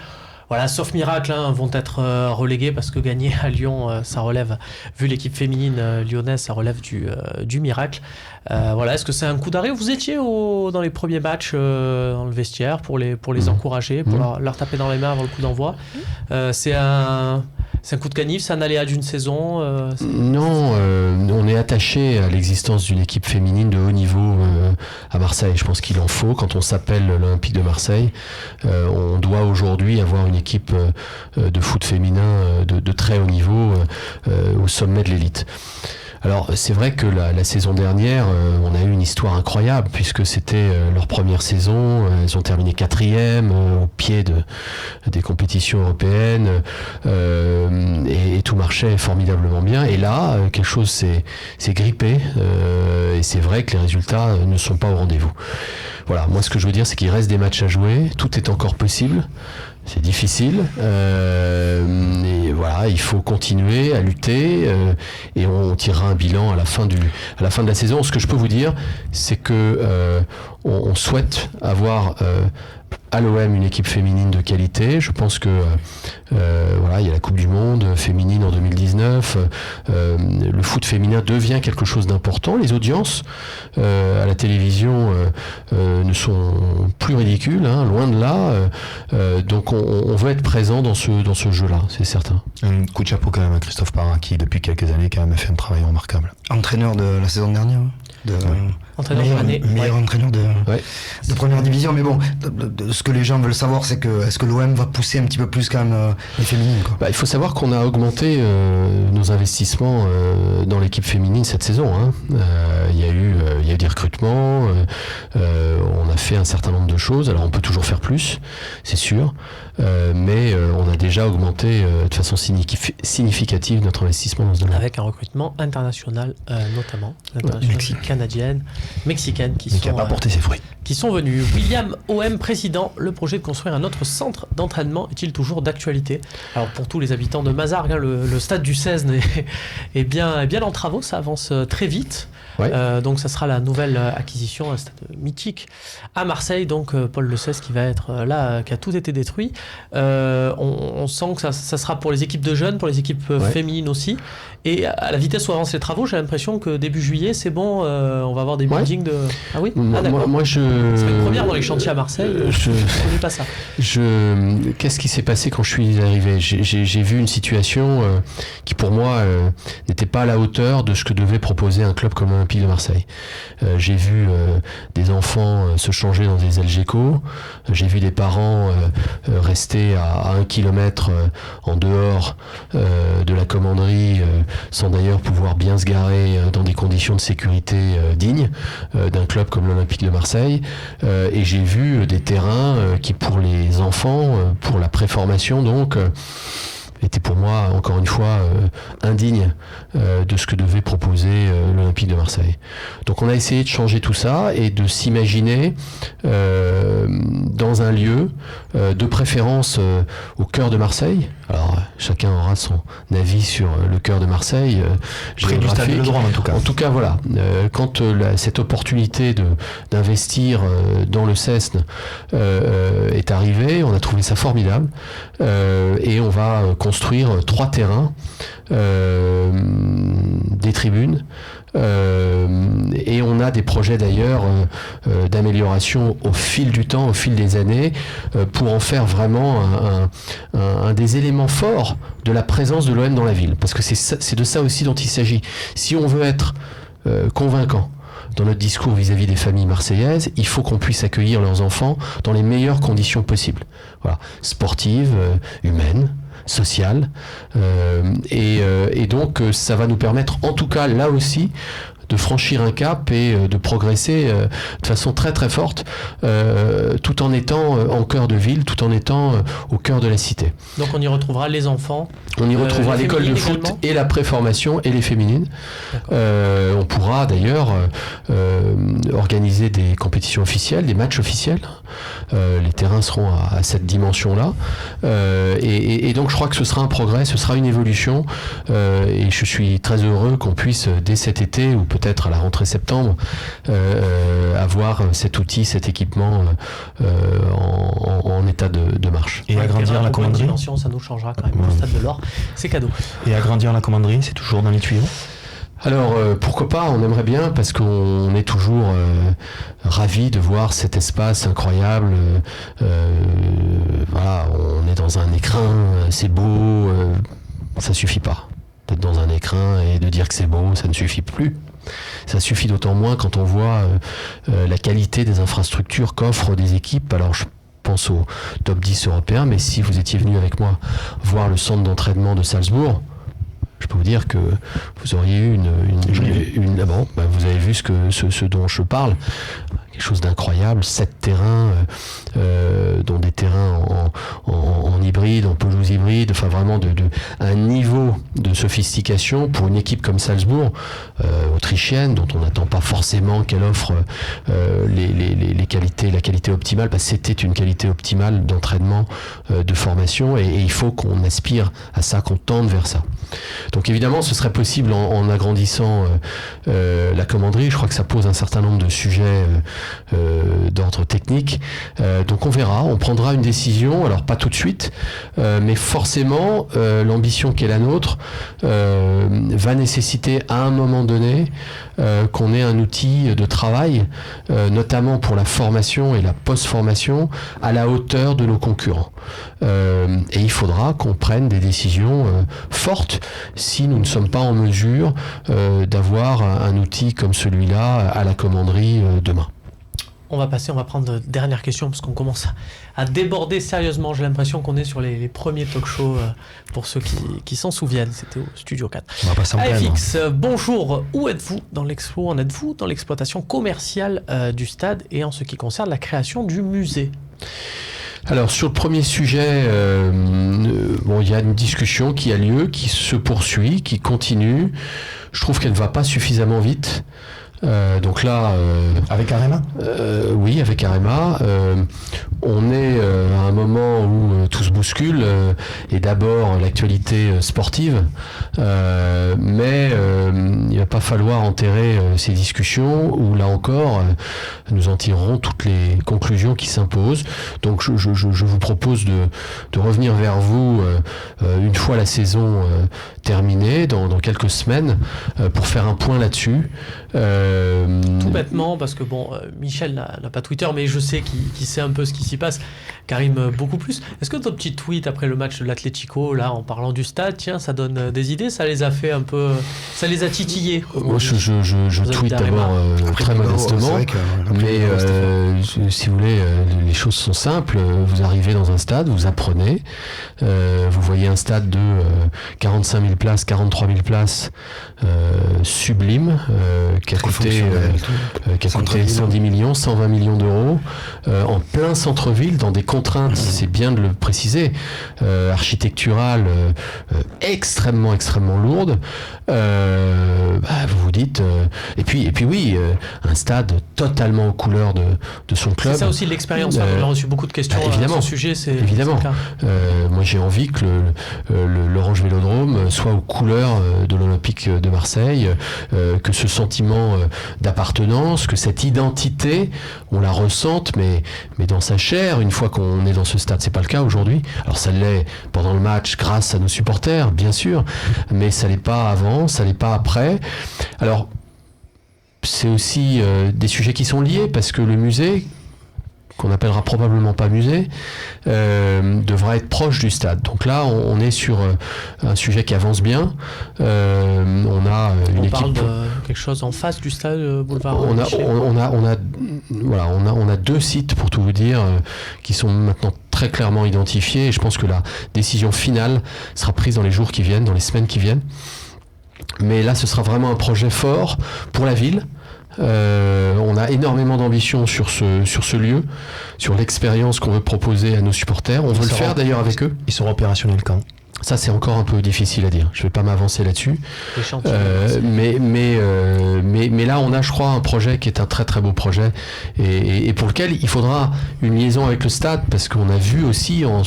Voilà, sauf miracle, hein, vont être relégués parce que gagner à Lyon, ça relève, vu l'équipe féminine lyonnaise, ça relève du miracle. Voilà, est-ce que c'est un coup d'arrêt ? Vous étiez dans les premiers matchs dans le vestiaire pour les encourager, pour leur taper dans les mains avant le coup d'envoi. C'est un coup de canif, c'est un aléa d'une saison Non, on est attaché à l'existence d'une équipe féminine de haut niveau à Marseille. Je pense qu'il en faut. Quand on s'appelle l'Olympique de Marseille, on doit aujourd'hui avoir une équipe de foot féminin de très haut niveau au sommet de l'élite. Alors c'est vrai que la saison dernière, on a eu une histoire incroyable puisque c'était leur première saison. Elles ont terminé 4e au pied des compétitions européennes et tout marchait formidablement bien. Et là, quelque chose s'est grippé et c'est vrai que les résultats ne sont pas au rendez-vous. Voilà, moi ce que je veux dire, c'est qu'il reste des matchs à jouer. Tout est encore possible. C'est difficile, et voilà, il faut continuer à lutter et on tirera un bilan à la fin de la saison. Ce que je peux vous dire, c'est que on souhaite avoir à l'OM une équipe féminine de qualité. Je pense que voilà, il y a la Coupe du Monde féminine en 2019. Le foot féminin devient quelque chose d'important. Les audiences à la télévision ne sont plus ridicules, hein, loin de là. Donc on veut être présent dans ce jeu-là, c'est certain. Un coup de chapeau quand même à Christophe Parra qui depuis quelques années quand même a fait un travail remarquable. Entraîneur de la saison dernière. Entraîneur de l'année. Meilleur entraîneur de première division. Mais bon, ce que les gens veulent savoir, c'est que est-ce que l'OM va pousser un petit peu plus quand même les féminines, quoi. Il faut savoir qu'on a augmenté nos investissements dans l'équipe féminine cette saison, hein. Il y a eu des recrutements, on a fait un certain nombre de choses. Alors on peut toujours faire plus, c'est sûr, mais on a déjà augmenté de façon significative notre investissement dans ce domaine. Avec un recrutement international, notamment canadienne, mexicaine, qui n'a pas porté ses fruits. Qui sont venus. William OM, président, le projet de construire un autre centre d'entraînement est-il toujours d'actualité ? Alors pour tous les habitants de Mazargues, hein, le stade du 16 est bien en travaux, ça avance très vite. Ouais. Donc ça sera la nouvelle acquisition, un stade mythique à Marseille, donc Paul Le 16 qui va être là, qui a tout été détruit. On sent que ça sera pour les équipes de jeunes, pour les équipes féminines aussi. Et à la vitesse où avancent les travaux, j'ai l'impression que début juillet, c'est bon, on va avoir des buildings de... Ah oui ? D'accord. Moi, c'est une première dans les chantiers à Marseille, je ne connais pas ça. Qu'est-ce qui s'est passé quand je suis arrivé ? J'ai vu une situation qui pour moi n'était pas à la hauteur de ce que devait proposer un club comme l'Olympique de Marseille. J'ai vu des enfants se changer dans des Algeco. J'ai vu des parents rester à 1 kilomètre en dehors de la commanderie sans d'ailleurs pouvoir bien se garer dans des conditions de sécurité dignes d'un club comme l'Olympique de Marseille. Et j'ai vu des terrains qui, pour les enfants, pour la préformation donc, était pour moi, encore une fois, indigne de ce que devait proposer l'Olympique de Marseille. Donc on a essayé de changer tout ça et de s'imaginer dans un lieu, de préférence au cœur de Marseille. Alors chacun aura son avis sur le cœur de Marseille, près du stade Vélodrome en tout cas. En tout cas, voilà. Quand cette opportunité d'investir dans le Cesne est arrivée, on a trouvé ça formidable et on va construire 3 terrains, des tribunes, et on a des projets d'ailleurs d'amélioration au fil du temps, au fil des années, pour en faire vraiment un des éléments forts de la présence de l'OM dans la ville. Parce que c'est de ça aussi dont il s'agit. Si on veut être convaincant dans notre discours vis-à-vis des familles marseillaises, il faut qu'on puisse accueillir leurs enfants dans les meilleures conditions possibles. Voilà. Sportives, humaines, sociales, et donc ça va nous permettre, en tout cas là aussi, de franchir un cap et de progresser de façon très très forte, tout en étant en cœur de ville, tout en étant au cœur de la cité. Donc on y retrouvera les enfants. On y retrouvera l'école de foot également, et la préformation et les féminines. On pourra d'ailleurs organiser des compétitions officielles, des matchs officiels. Les terrains seront à cette dimension-là. Et donc je crois que ce sera un progrès, ce sera une évolution. Et je suis très heureux qu'on puisse, dès cet été, ou peut-être à la rentrée septembre, avoir cet outil, cet équipement en état de marche. Et agrandir la commanderie, ça nous changera quand même. Le stade de l'Or, c'est cadeau. Et agrandir la commanderie, c'est toujours dans les tuyaux? Alors pourquoi pas, on aimerait bien, parce qu'on est toujours ravis de voir cet espace incroyable. Voilà, on est dans un écrin, c'est beau, ça suffit pas. D'être dans un écrin et de dire que c'est beau, ça ne suffit plus. Ça suffit d'autant moins quand on voit la qualité des infrastructures qu'offrent des équipes. Alors je pense au top 10 européen, mais si vous étiez venu avec moi voir le centre d'entraînement de Salzbourg, je peux vous dire que vous auriez eu vous avez vu ce dont je parle, quelque chose d'incroyable, 7 terrains, dont des terrains en hybride, en pelouse hybride, enfin vraiment un niveau de sophistication pour une équipe comme Salzbourg, autrichienne, dont on n'attend pas forcément qu'elle offre les qualités, la qualité optimale, parce que c'était une qualité optimale d'entraînement, de formation, et il faut qu'on aspire à ça, qu'on tende vers ça. Donc évidemment, ce serait possible en agrandissant la commanderie. Je crois que ça pose un certain nombre de sujets d'ordre technique. Donc on verra, on prendra une décision, alors pas tout de suite, mais forcément, l'ambition qui est la nôtre va nécessiter à un moment donné qu'on ait un outil de travail, notamment pour la formation et la post-formation, à la hauteur de nos concurrents. Et il faudra qu'on prenne des décisions fortes si nous ne sommes pas en mesure d'avoir un outil comme celui-là à la commanderie demain. On va prendre dernière question parce qu'on commence à déborder sérieusement. J'ai l'impression qu'on est sur les premiers talk-shows pour ceux qui s'en souviennent. C'était au Studio 4. On va pas s'en plaindre. AFX, bonjour. Où êtes-vous dans l'expo? En êtes-vous dans l'exploitation commerciale du stade et en ce qui concerne la création du musée? Alors sur le premier sujet, il y a une discussion qui a lieu, qui se poursuit, qui continue. Je trouve qu'elle ne va pas suffisamment vite. Donc là, avec Arema, oui, avec Arema, on est à un moment où tout se bouscule, et d'abord l'actualité sportive, mais il va pas falloir enterrer ces discussions où là encore nous en tirerons toutes les conclusions qui s'imposent. Donc je vous propose de revenir vers vous une fois la saison terminée, dans quelques semaines, pour faire un point là-dessus. Tout bêtement, parce que Michel n'a pas Twitter, mais je sais qu'il sait un peu ce qui s'y passe. Karim beaucoup plus. Est-ce que ton petit tweet après le match de l'Atlético, là, en parlant du stade, tiens, ça donne des idées, ça les a fait un peu, ça les a titillés? Moi, je tweete d'abord très modestement, mais si vous voulez, les choses sont simples. Vous arrivez dans un stade, vous apprenez, vous voyez un stade de 45 000 places, 43 000 places, sublime, qui a coûté 110 millions, 120 millions d'euros, en plein centre-ville, dans des contraintes, c'est bien de le préciser, architecturales extrêmement lourdes. Vous vous dites, et puis oui, un stade totalement aux couleurs de son club. C'est ça aussi l'expérience. On a reçu beaucoup de questions évidemment, à ce sujet. Évidemment. Moi, j'ai envie que l'Orange Vélodrome soit aux couleurs de l'Olympique de Marseille, que ce sentiment d'appartenance, que cette identité, on la ressente, mais dans sa chair, une fois qu'on est dans ce stade. C'est pas le cas aujourd'hui. Alors ça l'est pendant le match grâce à nos supporters, bien sûr, mais ça l'est pas avant, ça l'est pas après. Alors, c'est aussi des sujets qui sont liés, parce que le musée, qu'on n'appellera probablement pas musée, devra être proche du stade. Donc là, on est sur un sujet qui avance bien. On a une équipe. On parle de quelque chose en face du stade, boulevard. On a 2 sites, pour tout vous dire, qui sont maintenant très clairement identifiés. Et je pense que la décision finale sera prise dans les jours qui viennent, dans les semaines qui viennent. Mais là, ce sera vraiment un projet fort pour la ville. On a énormément d'ambition sur ce lieu, sur l'expérience qu'on veut proposer à nos supporters. On veut le faire d'ailleurs avec eux. Ils seront opérationnels quand ? Ça, c'est encore un peu difficile à dire. Je ne vais pas m'avancer là-dessus. Mais là, on a, je crois, un projet qui est un très très beau projet et pour lequel il faudra une liaison avec le stade, parce qu'on a vu aussi en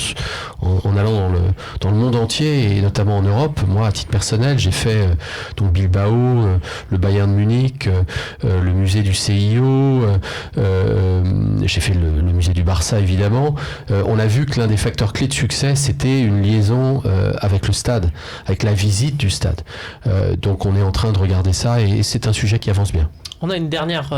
allant dans le monde entier et notamment en Europe. Moi, à titre personnel, j'ai fait donc Bilbao, le Bayern de Munich, le musée du CIO, j'ai fait le musée du Barça évidemment. On a vu que l'un des facteurs clés de succès, c'était une liaison avec le stade, avec la visite du stade. Donc on est en train de regarder ça et c'est un sujet qui avance bien. On a une dernière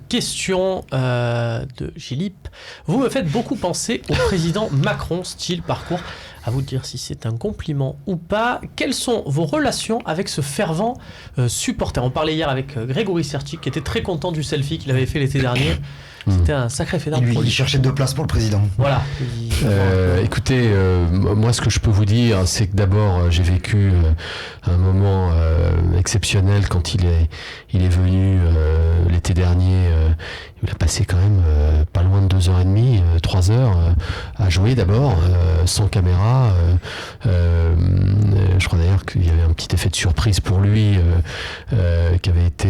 question de Gilip. Vous me faites beaucoup penser au président Macron, style parcours. À vous de dire si c'est un compliment ou pas. Quelles sont vos relations avec ce fervent supporter ? On parlait hier avec Grégory Sertic, qui était très content du selfie qu'il avait fait l'été dernier. C'était un sacré fait d'armes. Il cherchait 2 places pour le président. Voilà. Écoutez, moi ce que je peux vous dire, c'est que d'abord j'ai vécu un moment exceptionnel quand il est venu l'été dernier. Il a passé quand même pas loin de 2h30, 3h à jouer d'abord, sans caméra. Je crois d'ailleurs qu'il y avait un petit effet de surprise pour lui qui avait été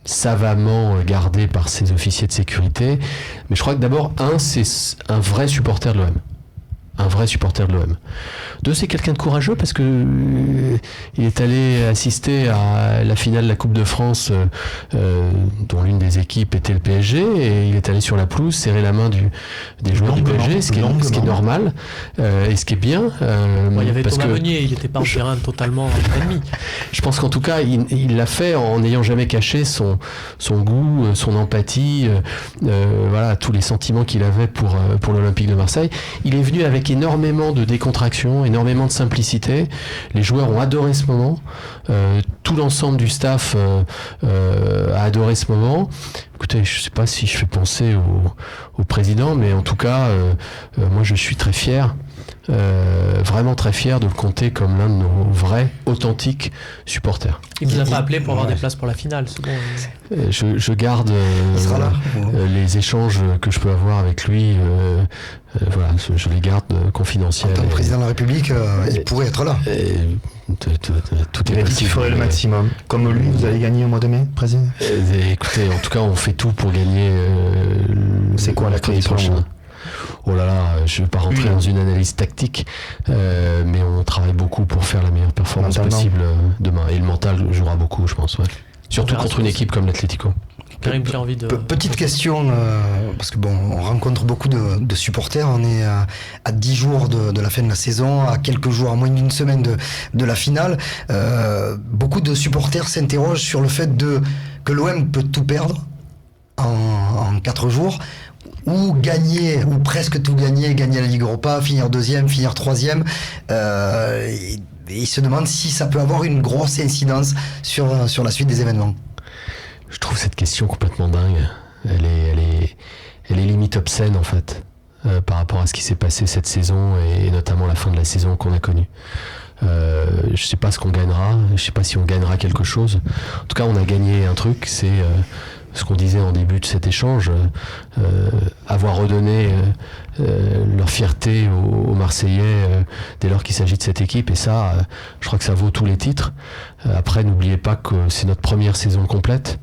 savamment gardé par ses officiers de sécurité. Mais je crois que d'abord, c'est un vrai supporter de l'OM. Un vrai supporter de l'OM. 2, c'est quelqu'un de courageux parce que il est allé assister à la finale de la Coupe de France dont l'une des équipes était le PSG, et il est allé sur la pelouse serrer la main des joueurs du PSG, ce qui est normal et ce qui est bien. Il y avait Thomas Meunier, il n'était pas en terrain totalement ennemi. Je pense qu'en tout cas, il l'a fait en n'ayant jamais caché son goût, son empathie, voilà, tous les sentiments qu'il avait pour l'Olympique de Marseille. Il est venu avec énormément de décontraction, énormément de simplicité. Les joueurs ont adoré ce moment. Tout l'ensemble du staff a adoré ce moment. Écoutez, je ne sais pas si je fais penser au président, mais en tout cas, moi je suis très fier, vraiment très fier de le compter comme l'un de nos vrais, authentiques supporters. Il ne vous a pas appelé pour avoir des places pour la finale, c'est bon. Je garde les échanges que je peux avoir avec lui, voilà, je les garde confidentiels. En tant que président de la République, il pourrait être là. Tout est possible. Il ferait le maximum. Comme lui, vous allez gagner au mois de mai, président ? Écoutez, en tout cas, on fait tout pour gagner. C'est quoi la clé prochaine ? Oh là là, je ne vais pas rentrer dans une analyse tactique, mais on travaille beaucoup pour faire la meilleure performance possible demain. Et le mental jouera beaucoup, je pense. Ouais. Surtout contre une équipe comme l'Atlético. Karim, j'ai envie de... Petite question, parce que bon, on rencontre beaucoup de supporters. On est à 10 jours de la fin de la saison, à quelques jours, à moins d'une semaine de la finale. Beaucoup de supporters s'interrogent sur le fait que l'OM peut tout perdre en 4 jours, ou gagner, ou presque tout gagner la Ligue Europa, finir deuxième, finir troisième. Et il se demande si ça peut avoir une grosse incidence sur la suite des événements. Je trouve cette question complètement dingue. Elle est limite obscène en fait, par rapport à ce qui s'est passé cette saison et notamment la fin de la saison qu'on a connue. Je sais pas ce qu'on gagnera, je sais pas si on gagnera quelque chose. En tout cas, on a gagné un truc, c'est ce qu'on disait en début de cet échange, avoir redonné leur fierté aux Marseillais dès lors qu'il s'agit de cette équipe, et ça, je crois que ça vaut tous les titres. Après, n'oubliez pas que c'est notre première saison complète.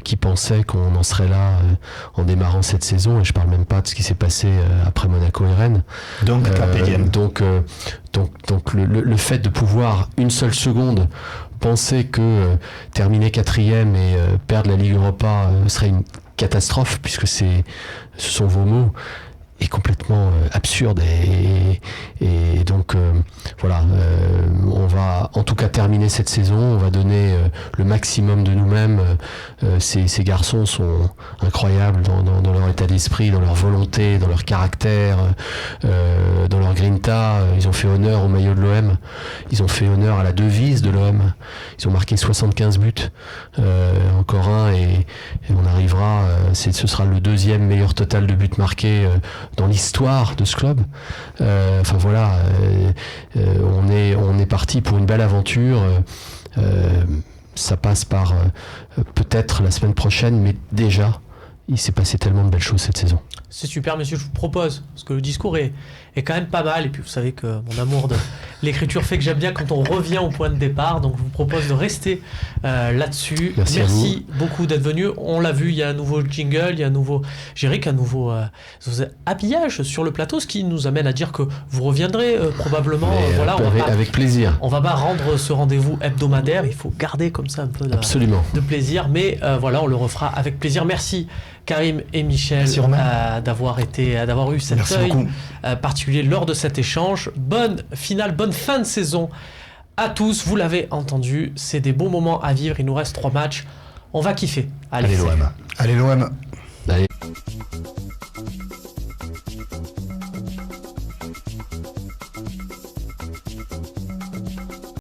Qui pensait qu'on en serait là en démarrant cette saison, et je parle même pas de ce qui s'est passé après Monaco et Rennes. Donc le fait de pouvoir une seule seconde penser que terminer 4e et perdre la Ligue Europa serait une catastrophe, puisque ce sont vos mots, est complètement absurde, et donc voilà, on va en tout cas terminer cette saison, on va donner le maximum de nous-mêmes. Ces garçons sont incroyables dans leur état d'esprit, dans leur volonté, dans leur caractère, dans leur grinta. Ils ont fait honneur au maillot de l'OM, ils ont fait honneur à la devise de l'OM, ils ont marqué 75 buts, encore un, et on arrivera, ce sera le 2e meilleur total de buts marqués dans l'histoire de ce club. Enfin voilà, on est parti pour une belle aventure. Ça passe par peut-être la semaine prochaine, mais déjà il s'est passé tellement de belles choses cette saison. C'est super, messieurs, je vous propose, parce que le discours est quand même pas mal, et puis vous savez que mon amour de l'écriture fait que j'aime bien quand on revient au point de départ, donc je vous propose de rester là-dessus. Merci beaucoup d'être venu. On l'a vu, il y a un nouveau jingle, il y a un nouveau générique, un nouveau habillage sur le plateau, ce qui nous amène à dire que vous reviendrez probablement. Voilà, avec plaisir. On va pas rendre ce rendez-vous hebdomadaire, il faut garder comme ça un peu de plaisir, mais voilà, on le refera avec plaisir. Merci Karim et Michel d'avoir eu cet œil particulier lors de cet échange. Bonne finale, bonne fin de saison à tous. Vous l'avez entendu, c'est des bons moments à vivre. Il nous reste 3 matchs. On va kiffer. Allez l'OM. Allez l'OM. Allez.